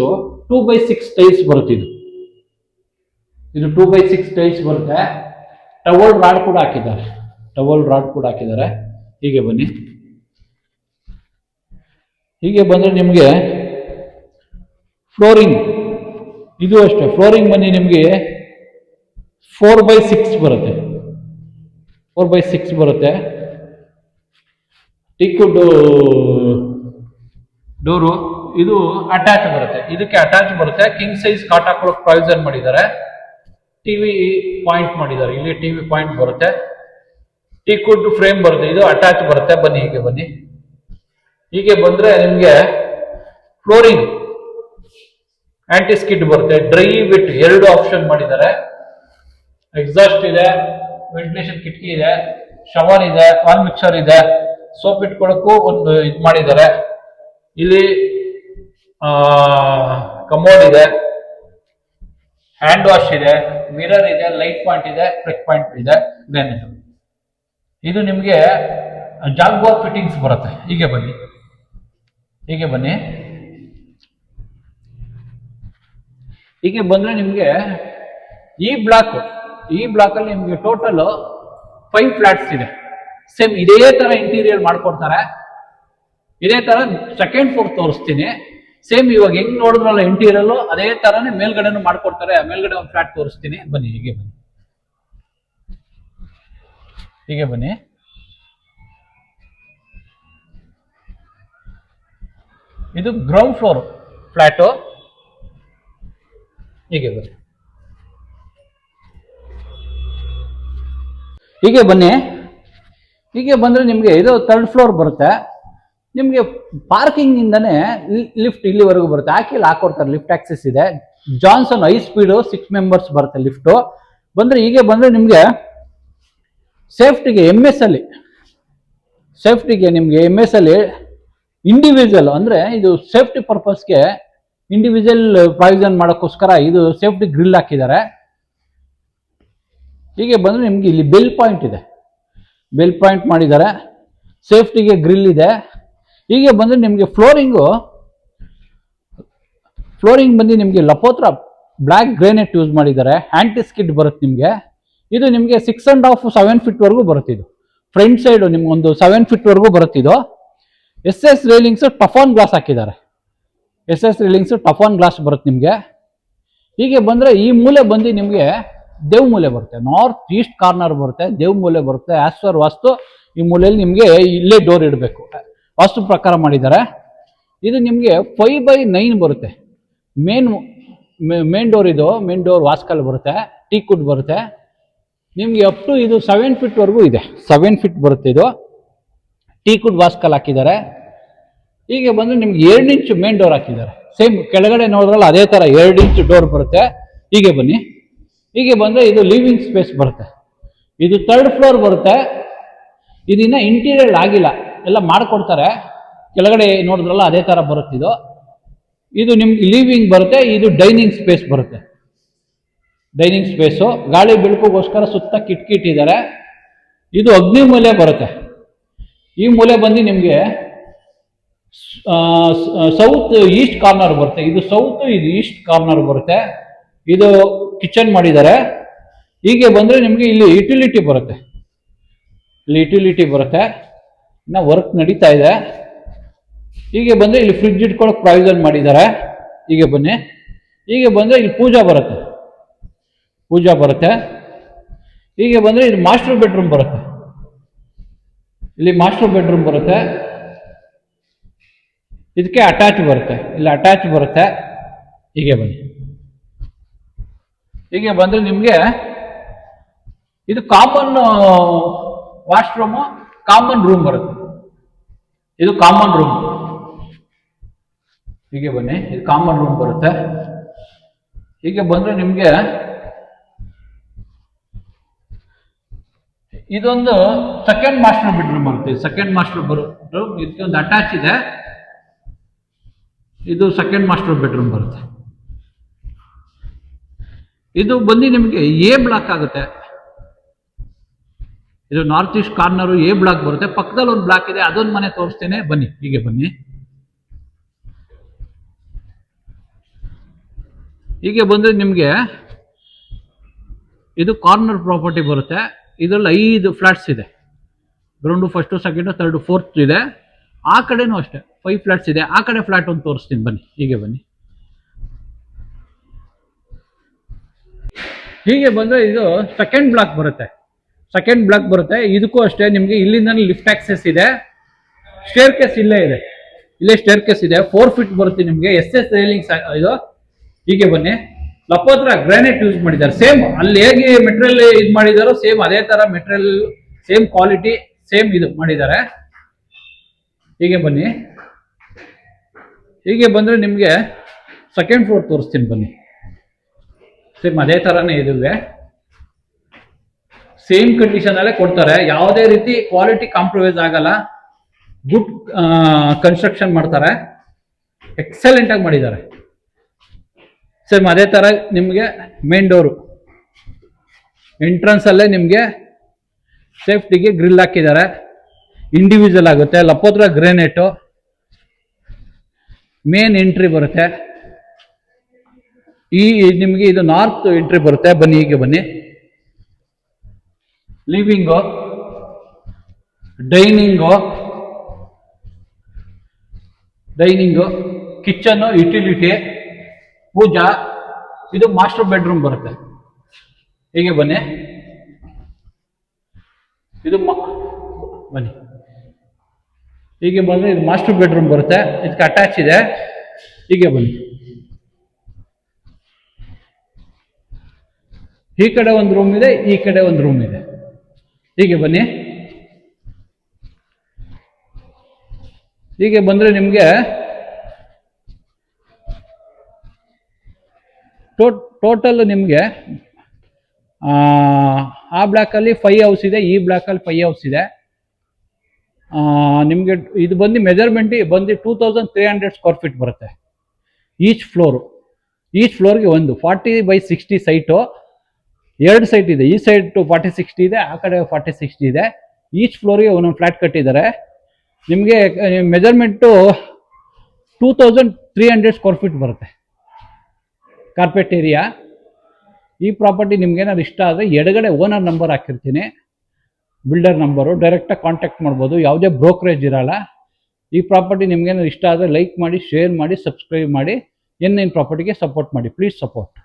2x6 ಟೈಲ್ಸ್ ಬರುತ್ತೆ. ಇದು 2x6 ಟೈಲ್ಸ್ ಬರುತ್ತೆ. ಟವಲ್ ರಾಡ್ ಕೂಡ ಹಾಕಿದ್ದಾರೆ. ಹೀಗೆ ಬನ್ನಿ, ಹೀಗೆ ಬಂದ್ರೆ ನಿಮ್ಗೆ ಫ್ಲೋರಿಂಗ್, ಇದು ಅಷ್ಟೇ. ಫ್ಲೋರಿಂಗ್ ಬನ್ನಿ, ನಿಮ್ಗೆ 4x6 ಬರುತ್ತೆ. 4x6 ಬರುತ್ತೆ. ಟೀಕ್ವುಡ್ ಡೋರು, ಇದು ಅಟ್ಯಾಚ್ ಬರುತ್ತೆ. ಇದಕ್ಕೆ ಅಟ್ಯಾಚ್ ಬರುತ್ತೆ. ಕಿಂಗ್ ಸೈಜ್ ಕಾಟ್ ಹಾಕೊಳ್ಳೋಕೆ ಪ್ರಾವಿಷನ್ ಮಾಡಿದ್ದಾರೆ. ಟಿವಿ ಪಾಯಿಂಟ್ ಮಾಡಿದ್ದಾರೆ. ಇಲ್ಲಿ ಟಿವಿ ಪಾಯಿಂಟ್ ಬರುತ್ತೆ. ಟೀಕ್ವುಡ್ ಫ್ರೇಮ್ ಬರುತ್ತೆ. ಇದು ಅಟ್ಯಾಚ್ ಬರುತ್ತೆ. ಬನ್ನಿ, ಹೀಗೆ ಬಂದ್ರೆ ನಿಮ್ಗೆ ಫ್ಲೋರಿಂಗ್ ಆಂಟಿ ಸ್ಕಿಡ್ ಬರುತ್ತೆ. ಡ್ರೈ ವೆಟ್ ಎರಡು ಆಪ್ಷನ್ ಮಾಡಿದ್ದಾರೆ. ಎಕ್ಸಾಸ್ಟ್ ಇದೆ, ವೆಂಟಿಲೇಷನ್ ಕಿಟಕಿ ಇದೆ, ಶವರ್ ಇದೆ, ವಾಲ್ ಮಿಕ್ಸರ್ ಇದೆ, ಸೋಪ್ ಇಟ್ಕೊಳ್ಳೋಕ್ಕೂ ಒಂದು ಇದು ಮಾಡಿದ್ದಾರೆ. ಇಲ್ಲಿ ಕಮೋಡ್ ಇದೆ, ಹ್ಯಾಂಡ್ ವಾಶ್ ಇದೆ, ಮಿರರ್ ಇದೆ, ಲೈಟ್ ಪಾಯಿಂಟ್ ಇದೆ, ಪ್ಲಗ್ ಪಾಯಿಂಟ್ ಇದೆ, ಗ್ರಾನೈಟ್. ಇದು ನಿಮಗೆ ಜಾಗ್ವಾರ್ ಫಿಟ್ಟಿಂಗ್ಸ್ ಬರುತ್ತೆ. ಹೀಗೆ ಬನ್ನಿ, ಹೀಗೆ ಬಂದ್ರೆ ನಿಮ್ಗೆ ಈ ಬ್ಲಾಕ್ ಅಲ್ಲಿ ನಿಮ್ಗೆ ಟೋಟಲ್ 5 ಫ್ಲಾಟ್ಸ್ ಇದೆ. ಸೇಮ್ ಇದೇ ತರ ಇಂಟೀರಿಯರ್ ಮಾಡ್ಕೊಡ್ತಾರೆ. ಇದೇ ತರ ಸೆಕೆಂಡ್ ಫ್ಲೋರ್ ತೋರಿಸ್ತೀನಿ. ಸೇಮ್ ಇವಾಗ ಹೆಂಗ್ ನೋಡಿದ್ರಲ್ಲ ಇಂಟೀರಿಯರ್, ಅದೇ ತರನೇ ಮೇಲ್ಗಡೆನೂ ಮಾಡ್ಕೊಡ್ತಾರೆ. ಮೇಲ್ಗಡೆ ಒಂದು ಫ್ಲಾಟ್ ತೋರಿಸ್ತೀನಿ. ಬನ್ನಿ, ಹೀಗೆ ಬನ್ನಿ. ಇದು ಗ್ರೌಂಡ್ ಫ್ಲೋರ್ ಫ್ಲಾಟು. ಹೀಗೆ ಬನ್ನಿ, ಹೀಗೆ ಬಂದ್ರೆ ನಿಮ್ಗೆ ಇದು 3rd ಫ್ಲೋರ್ ಬರುತ್ತೆ. ನಿಮ್ಗೆ ಪಾರ್ಕಿಂಗ್ ಇಂದಾನೆ ಲಿಫ್ಟ್ ಇಲ್ಲಿವರೆಗೂ ಬರುತ್ತೆ. ಹಾಕೊಡ್ತಾರೆ. ಲಿಫ್ಟ್ ಆಕ್ಸೆಸ್ ಇದೆ. ಜಾನ್ಸನ್ ಹೈ ಸ್ಪೀಡ್ 6 members ಬರುತ್ತೆ ಲಿಫ್ಟ್. ಹೀಗೆ ಬಂದ್ರೆ ನಿಮ್ಗೆ ಸೇಫ್ಟಿಗೆ MS ಅಲ್ಲಿ ಇಂಡಿವಿಜುವಲ್ ಅಂದ್ರೆ ಇದು ಸೇಫ್ಟಿ ಪರ್ಪಸ್ಗೆ ಇಂಡಿವಿಜುವಲ್ ಪ್ರಾವಿಷನ್ ಮಾಡೋಕ್ಕೋಸ್ಕರ ಇದು ಸೇಫ್ಟಿ ಗ್ರಿಲ್ ಹಾಕಿದ್ದಾರೆ. ಹೀಗೆ ಬಂದ್ರೆ ನಿಮ್ಗೆ ಇಲ್ಲಿ ಬೆಲ್ ಪಾಯಿಂಟ್ ಮಾಡಿದ್ದಾರೆ. ಸೇಫ್ಟಿಗೆ ಗ್ರಿಲ್ ಇದೆ. ಹೀಗೆ ಬಂದ್ರೆ ನಿಮ್ಗೆ ಫ್ಲೋರಿಂಗ್ ಬಂದು ನಿಮ್ಗೆ ಲಪೋತ್ರ ಬ್ಲಾಕ್ ಗ್ರಾನೈಟ್ ಯೂಸ್ ಮಾಡಿದ್ದಾರೆ. ಆಂಟಿ ಸ್ಕಿಡ್ ಬರುತ್ತೆ ನಿಮ್ಗೆ. ಇದು ನಿಮ್ಗೆ 6.5 7 feet ವರೆಗೂ ಬರುತ್ತೆ. ಇದು ಫ್ರಂಟ್ ಸೈಡ್ ನಿಮ್ಗೆ ಒಂದು 7 feet ವರೆಗೂ ಬರುತ್ತೆ. ಇದು SS ರೈಲಿಂಗ್ಸ್ ಟಫಾನ್ ಗ್ಲಾಸ್ ಹಾಕಿದ್ದಾರೆ. ಬರುತ್ತೆ ನಿಮ್ಗೆ. ಹೀಗೆ ಬಂದ್ರೆ ಈ ಮೂಲೆ ಬಂದು ನಿಮ್ಗೆ ದೇವ್ ಮೂಲೆ ಬರುತ್ತೆ. ನಾರ್ತ್ ಈಸ್ಟ್ ಕಾರ್ನರ್ ಬರುತ್ತೆ, ದೇವ್ ಮೂಲೆ ಬರುತ್ತೆ. ಆಸ್ ಪರ್ ವಾಸ್ತು ಈ ಮೂಲೆಯಲ್ಲಿ ನಿಮ್ಗೆ ಇಲ್ಲೇ ಡೋರ್ ಇಡಬೇಕು. ವಾಸ್ತು ಪ್ರಕಾರ ಮಾಡಿದ್ದಾರೆ. ಇದು ನಿಮ್ಗೆ 5x9 ಬರುತ್ತೆ. ಮೇನ್ ಡೋರ್, ಇದು ಮೇನ್ ಡೋರ್ ವಾಸ್ಕಲ್ ಬರುತ್ತೆ. ಟೀಕ್ವುಡ್ ಬರುತ್ತೆ. ನಿಮ್ಗೆ ಅಪ್ ಟು ಇದು 7 feet ವರೆಗೂ ಇದೆ. 7 feet ಬರುತ್ತೆ. ಇದು ಟೀಕ್ವುಡ್ ವಾಸ್ಕಲ್ ಹಾಕಿದ್ದಾರೆ. ಹೀಗೆ ಬಂದ್ರೆ ನಿಮ್ಗೆ 2 inch ಮೇನ್ ಡೋರ್ ಹಾಕಿದ್ದಾರೆ. ಸೇಮ್ ಕೆಳಗಡೆ ನೋಡಿದ್ರಲ್ಲ ಅದೇ ತರ 2 inch ಡೋರ್ ಬರುತ್ತೆ. ಹೀಗೆ ಬನ್ನಿ, ಹೀಗೆ ಬಂದ್ರೆ ಇದು ಲಿವಿಂಗ್ ಸ್ಪೇಸ್ ಬರುತ್ತೆ. ಇದು 3rd ಫ್ಲೋರ್ ಬರುತ್ತೆ. ಇದನ್ನ ಇಂಟೀರಿಯರ್ ಆಗಿಲ್ಲ, ಎಲ್ಲ ಮಾಡ್ಕೊಡ್ತಾರೆ. ಕೆಳಗಡೆ ನೋಡಿದ್ರಲ್ಲ ಅದೇ ತರ ಬರುತ್ತೆ. ಇದು ನಿಮ್ಗೆ ಲಿವಿಂಗ್ ಬರುತ್ತೆ. ಇದು ಡೈನಿಂಗ್ ಸ್ಪೇಸ್ ಬರುತ್ತೆ. ಡೈನಿಂಗ್ ಸ್ಪೇಸು ಗಾಳಿ ಬೆಳಕಿಗೋಸ್ಕರ ಸುತ್ತ ಕಿಟಕಿ ಇಟ್ಟಿದ್ದಾರೆ. ಇದು ಅಗ್ನಿ ಮೂಲೆ ಬರುತ್ತೆ. ಈ ಮೂಲೆ ಬಂದು ನಿಮ್ಗೆ ಸೌತ್ ಈಸ್ಟ್ ಕಾರ್ನರ್ ಬರುತ್ತೆ. ಇದು ಸೌತ್, ಇದು ಈಸ್ಟ್ ಕಾರ್ನರ್ ಬರುತ್ತೆ. ಇದು ಕಿಚನ್ ಮಾಡಿದ್ದಾರೆ. ಹೀಗೆ ಬಂದ್ರೆ ನಿಮ್ಗೆ ಇಲ್ಲಿ ಯುಟಿಲಿಟಿ ಬರುತ್ತೆ. ಇನ್ನು ವರ್ಕ್ ನಡೀತಾ ಇದೆ. ಹೀಗೆ ಬಂದರೆ ಇಲ್ಲಿ ಫ್ರಿಡ್ಜ್ ಇಟ್ಕೊಳ್ಳೋಕೆ ಪ್ರಾವಿಷನ್ ಮಾಡಿದ್ದಾರೆ. ಹೀಗೆ ಬನ್ನಿ. ಹೀಗೆ ಬಂದರೆ ಇಲ್ಲಿ ಪೂಜಾ ಬರುತ್ತೆ. ಹೀಗೆ ಬಂದರೆ ಇದು ಮಾಸ್ಟರ್ ಬೆಡ್ರೂಮ್ ಬರುತ್ತೆ. ಇಲ್ಲಿ ಮಾಸ್ಟರ್ ಬೆಡ್ರೂಮ್ ಬರುತ್ತೆ. ಇದಕ್ಕೆ ಅಟ್ಯಾಚ್ ಬರುತ್ತೆ. ಇಲ್ಲಿ ಅಟ್ಯಾಚ್ ಬರುತ್ತೆ. ಹೀಗೆ ಬನ್ನಿ. ಹೀಗೆ ಬಂದರೆ ನಿಮಗೆ ಇದು ಕಾಮನ್ ವಾಶ್ರೂಮು, ಕಾಮನ್ ರೂಮ್ ಬರುತ್ತೆ. ಇದು ಕಾಮನ್ ರೂಮ್. ಹೀಗೆ ಬನ್ನಿ. ಇದು ಕಾಮನ್ ರೂಮ್ ಬರುತ್ತೆ. ಹೀಗೆ ಬಂದರೆ ನಿಮಗೆ ಇದೊಂದು ಸೆಕೆಂಡ್ ಮಾಸ್ಟರ್ ಬೆಡ್ರೂಮ್ ಬರುತ್ತೆ. ಸೆಕೆಂಡ್ ಮಾಸ್ಟರ್ ಬೆಡ್ರೂಮ್ ಇದಕ್ಕೆ ಒಂದು ಅಟ್ಯಾಚ್ ಇದೆ. ಇದು ಸೆಕೆಂಡ್ ಮಾಸ್ಟರ್ ಬೆಡ್ರೂಮ್ ಬರುತ್ತೆ. ಇದು ಬಂದು ನಿಮಗೆ ಎ ಬ್ಲಾಕ್ ಆಗುತ್ತೆ. ಇದು north east corner A block ಬರುತ್ತೆ. ಪಕ್ಕದಲ್ಲಿ ಒಂದು ಬ್ಲಾಕ್ ಇದೆ, ಅದೊಂದು ಮನೆ ತೋರಿಸ್ತೇನೆ ಬನ್ನಿ. ಹೀಗೆ ಬನ್ನಿ. ಹೀಗೆ ಬಂದರೆ ನಿಮಗೆ ಇದು ಕಾರ್ನರ್ ಪ್ರಾಪರ್ಟಿ ಬರುತ್ತೆ. ಇದರಲ್ಲಿ 5 ಫ್ಲಾಟ್ಸ್ ಇದೆ. Ground, first, second, third, fourth ಇದೆ. ಆ ಕಡೆನೂ ಅಷ್ಟೇ 5 ಫ್ಲಾಟ್ಸ್ ಇದೆ. ಆ ಕಡೆ ಫ್ಲಾಟ್ ಒಂದು ತೋರಿಸ್ತೀನಿ ಬನ್ನಿ. ಹೀಗೆ ಬನ್ನಿ. ಹೀಗೆ ಬಂದರೆ ಇದು ಸೆಕೆಂಡ್ ಬ್ಲಾಕ್ ಬರುತ್ತೆ. ಇದಕ್ಕೂ ಅಷ್ಟೇ ನಿಮಗೆ ಇಲ್ಲಿಂದ ಲಿಫ್ಟ್ ಆಕ್ಸೆಸ್ ಇದೆ. ಸ್ಟೇರ್ ಕೇಸ್ ಇಲ್ಲೇ ಇದೆ. ಇಲ್ಲೇ ಸ್ಟೇರ್ ಕೇಸ್ ಇದೆ. 4 ಫೀಟ್ ಬರುತ್ತೆ ನಿಮಗೆ. SS ರೈಲಿಂಗ್ಸ್ ಇದು. ಹೀಗೆ ಬನ್ನಿ. ಲಪೋತ್ರ ಗ್ರಾನೈಟ್ ಯೂಸ್ ಮಾಡಿದ್ದಾರೆ. ಸೇಮ್ ಅಲ್ಲಿ ಹೇಗೆ ಮೆಟೀರಿಯಲ್ ಇದು ಮಾಡಿದಾರೋ ಸೇಮ್ ಅದೇ ತರ ಮೆಟೀರಿಯಲ್, ಸೇಮ್ ಕ್ವಾಲಿಟಿ, ಸೇಮ್ ಇದು ಮಾಡಿದ್ದಾರೆ. ಹೀಗೆ ಬನ್ನಿ. ಹೀಗೆ ಬಂದರೆ ನಿಮಗೆ ಸೆಕೆಂಡ್ ಫ್ಲೋರ್ ತೋರಿಸ್ತೀನಿ ಬನ್ನಿ. ಸೇಮ್ ಅದೇ ಥರನೇ ಇದುವೆ. ಸೇಮ್ ಕಂಡೀಷನ್ ಅಲ್ಲೇ ಕೊಡ್ತಾರೆ. ಯಾವುದೇ ರೀತಿ ಕ್ವಾಲಿಟಿ ಕಾಂಪ್ರಮೈಸ್ ಆಗಲ್ಲ. ಗುಡ್ ಕನ್ಸ್ಟ್ರಕ್ಷನ್ ಮಾಡ್ತಾರೆ. ಎಕ್ಸಲೆಂಟ್ ಆಗಿ ಮಾಡಿದ್ದಾರೆ. ಸೇಮ್ ಅದೇ ಥರ ನಿಮಗೆ ಮೇನ್ ಡೋರು ಎಂಟ್ರೆನ್ಸ್ ಅಲ್ಲೇ ನಿಮಗೆ ಸೇಫ್ಟಿಗೆ ಗ್ರಿಲ್ ಹಾಕಿದ್ದಾರೆ. ಇಂಡಿವಿಜುವಲ್ ಆಗುತ್ತೆ. ಲಪೋತ್ರ ಗ್ರಾನೈಟು. ಮೇನ್ ಎಂಟ್ರಿ ಬರುತ್ತೆ. ನಿಮಗೆ ಇದು ನಾರ್ತ್ ಎಂಟ್ರಿ ಬರುತ್ತೆ. ಬನ್ನಿ. ಹೀಗೆ ಬನ್ನಿ. ಲಿವಿಂಗು, ಡೈನಿಂಗು, ಕಿಚನ್ನು, ಯುಟಿಲಿಟಿ, ಪೂಜಾ. ಇದು ಮಾಸ್ಟರ್ ಬೆಡ್ರೂಮ್ ಬರುತ್ತೆ. ಹೀಗೆ ಬನ್ನಿ. ಇದು ಬನ್ನಿ. ಹೀಗೆ ಬಂದರೆ ಇದು ಮಾಸ್ಟರ್ ಬೆಡ್ರೂಮ್ ಬರುತ್ತೆ. ಇದಕ್ಕೆ ಅಟ್ಯಾಚ್ ಇದೆ. ಹೀಗೆ ಬನ್ನಿ. ಈ ಕಡೆ ಒಂದು ರೂಮ್ ಇದೆ, ಈ ಕಡೆ ಒಂದು ರೂಮ್ ಇದೆ. ಹೀಗೆ ಬನ್ನಿ. ಹೀಗೆ ಬಂದರೆ ನಿಮಗೆ ಟೋಟಲ್ ನಿಮಗೆ ಆ ಬ್ಲಾಕಲ್ಲಿ 5 ಹೌಸ್ ಇದೆ, ಈ ಬ್ಲಾಕಲ್ಲಿ 5 ಹೌಸ್ ಇದೆ. ನಿಮಗೆ ಇದು ಬಂದು ಮೆಜರ್ಮೆಂಟ್ ಬಂದು 2300 ಸ್ಕ್ವೇರ್ ಫೀಟ್ ಬರುತ್ತೆ ಈಚ್ ಫ್ಲೋರ್ಗೆ. ಒಂದು 40/60 ಸೈಟು, 2 ಸೈಟ್ ಇದೆ. ಈ ಸೈಡ್ 40/60 ಇದೆ, ಆ ಕಡೆ 40/60 ಇದೆ. ಈಚ್ ಫ್ಲೋರ್ಗೆ ಒಂದೊಂದು ಫ್ಲಾಟ್ ಕಟ್ಟಿದ್ದಾರೆ. ನಿಮಗೆ ಮೆಜರ್ಮೆಂಟು 2300 ಸ್ಕ್ವೇರ್ ಫೀಟ್ ಬರುತ್ತೆ ಕಾರ್ಪೆಟ್ ಏರಿಯಾ. ಈ ಪ್ರಾಪರ್ಟಿ ನಿಮ್ಗೇನಾದ್ರು ಇಷ್ಟ ಆದರೆ ಎಡಗಡೆ ಓನರ್ ನಂಬರ್ ಹಾಕಿರ್ತೀನಿ, ಬಿಲ್ಡರ್ ನಂಬರು. ಡೈರೆಕ್ಟಾಗಿ ಕಾಂಟ್ಯಾಕ್ಟ್ ಮಾಡ್ಬೋದು. ಯಾವುದೇ ಬ್ರೋಕರೇಜ್ ಇರಲ್ಲ. ಈ ಪ್ರಾಪರ್ಟಿ ನಿಮ್ಗೇನಾದ್ರು ಇಷ್ಟ ಆದರೆ ಲೈಕ್ ಮಾಡಿ, ಶೇರ್ ಮಾಡಿ, ಸಬ್ಸ್ಕ್ರೈಬ್ ಮಾಡಿ. N9 ಪ್ರಾಪರ್ಟಿಗೆ ಸಪೋರ್ಟ್ ಮಾಡಿ. Please support.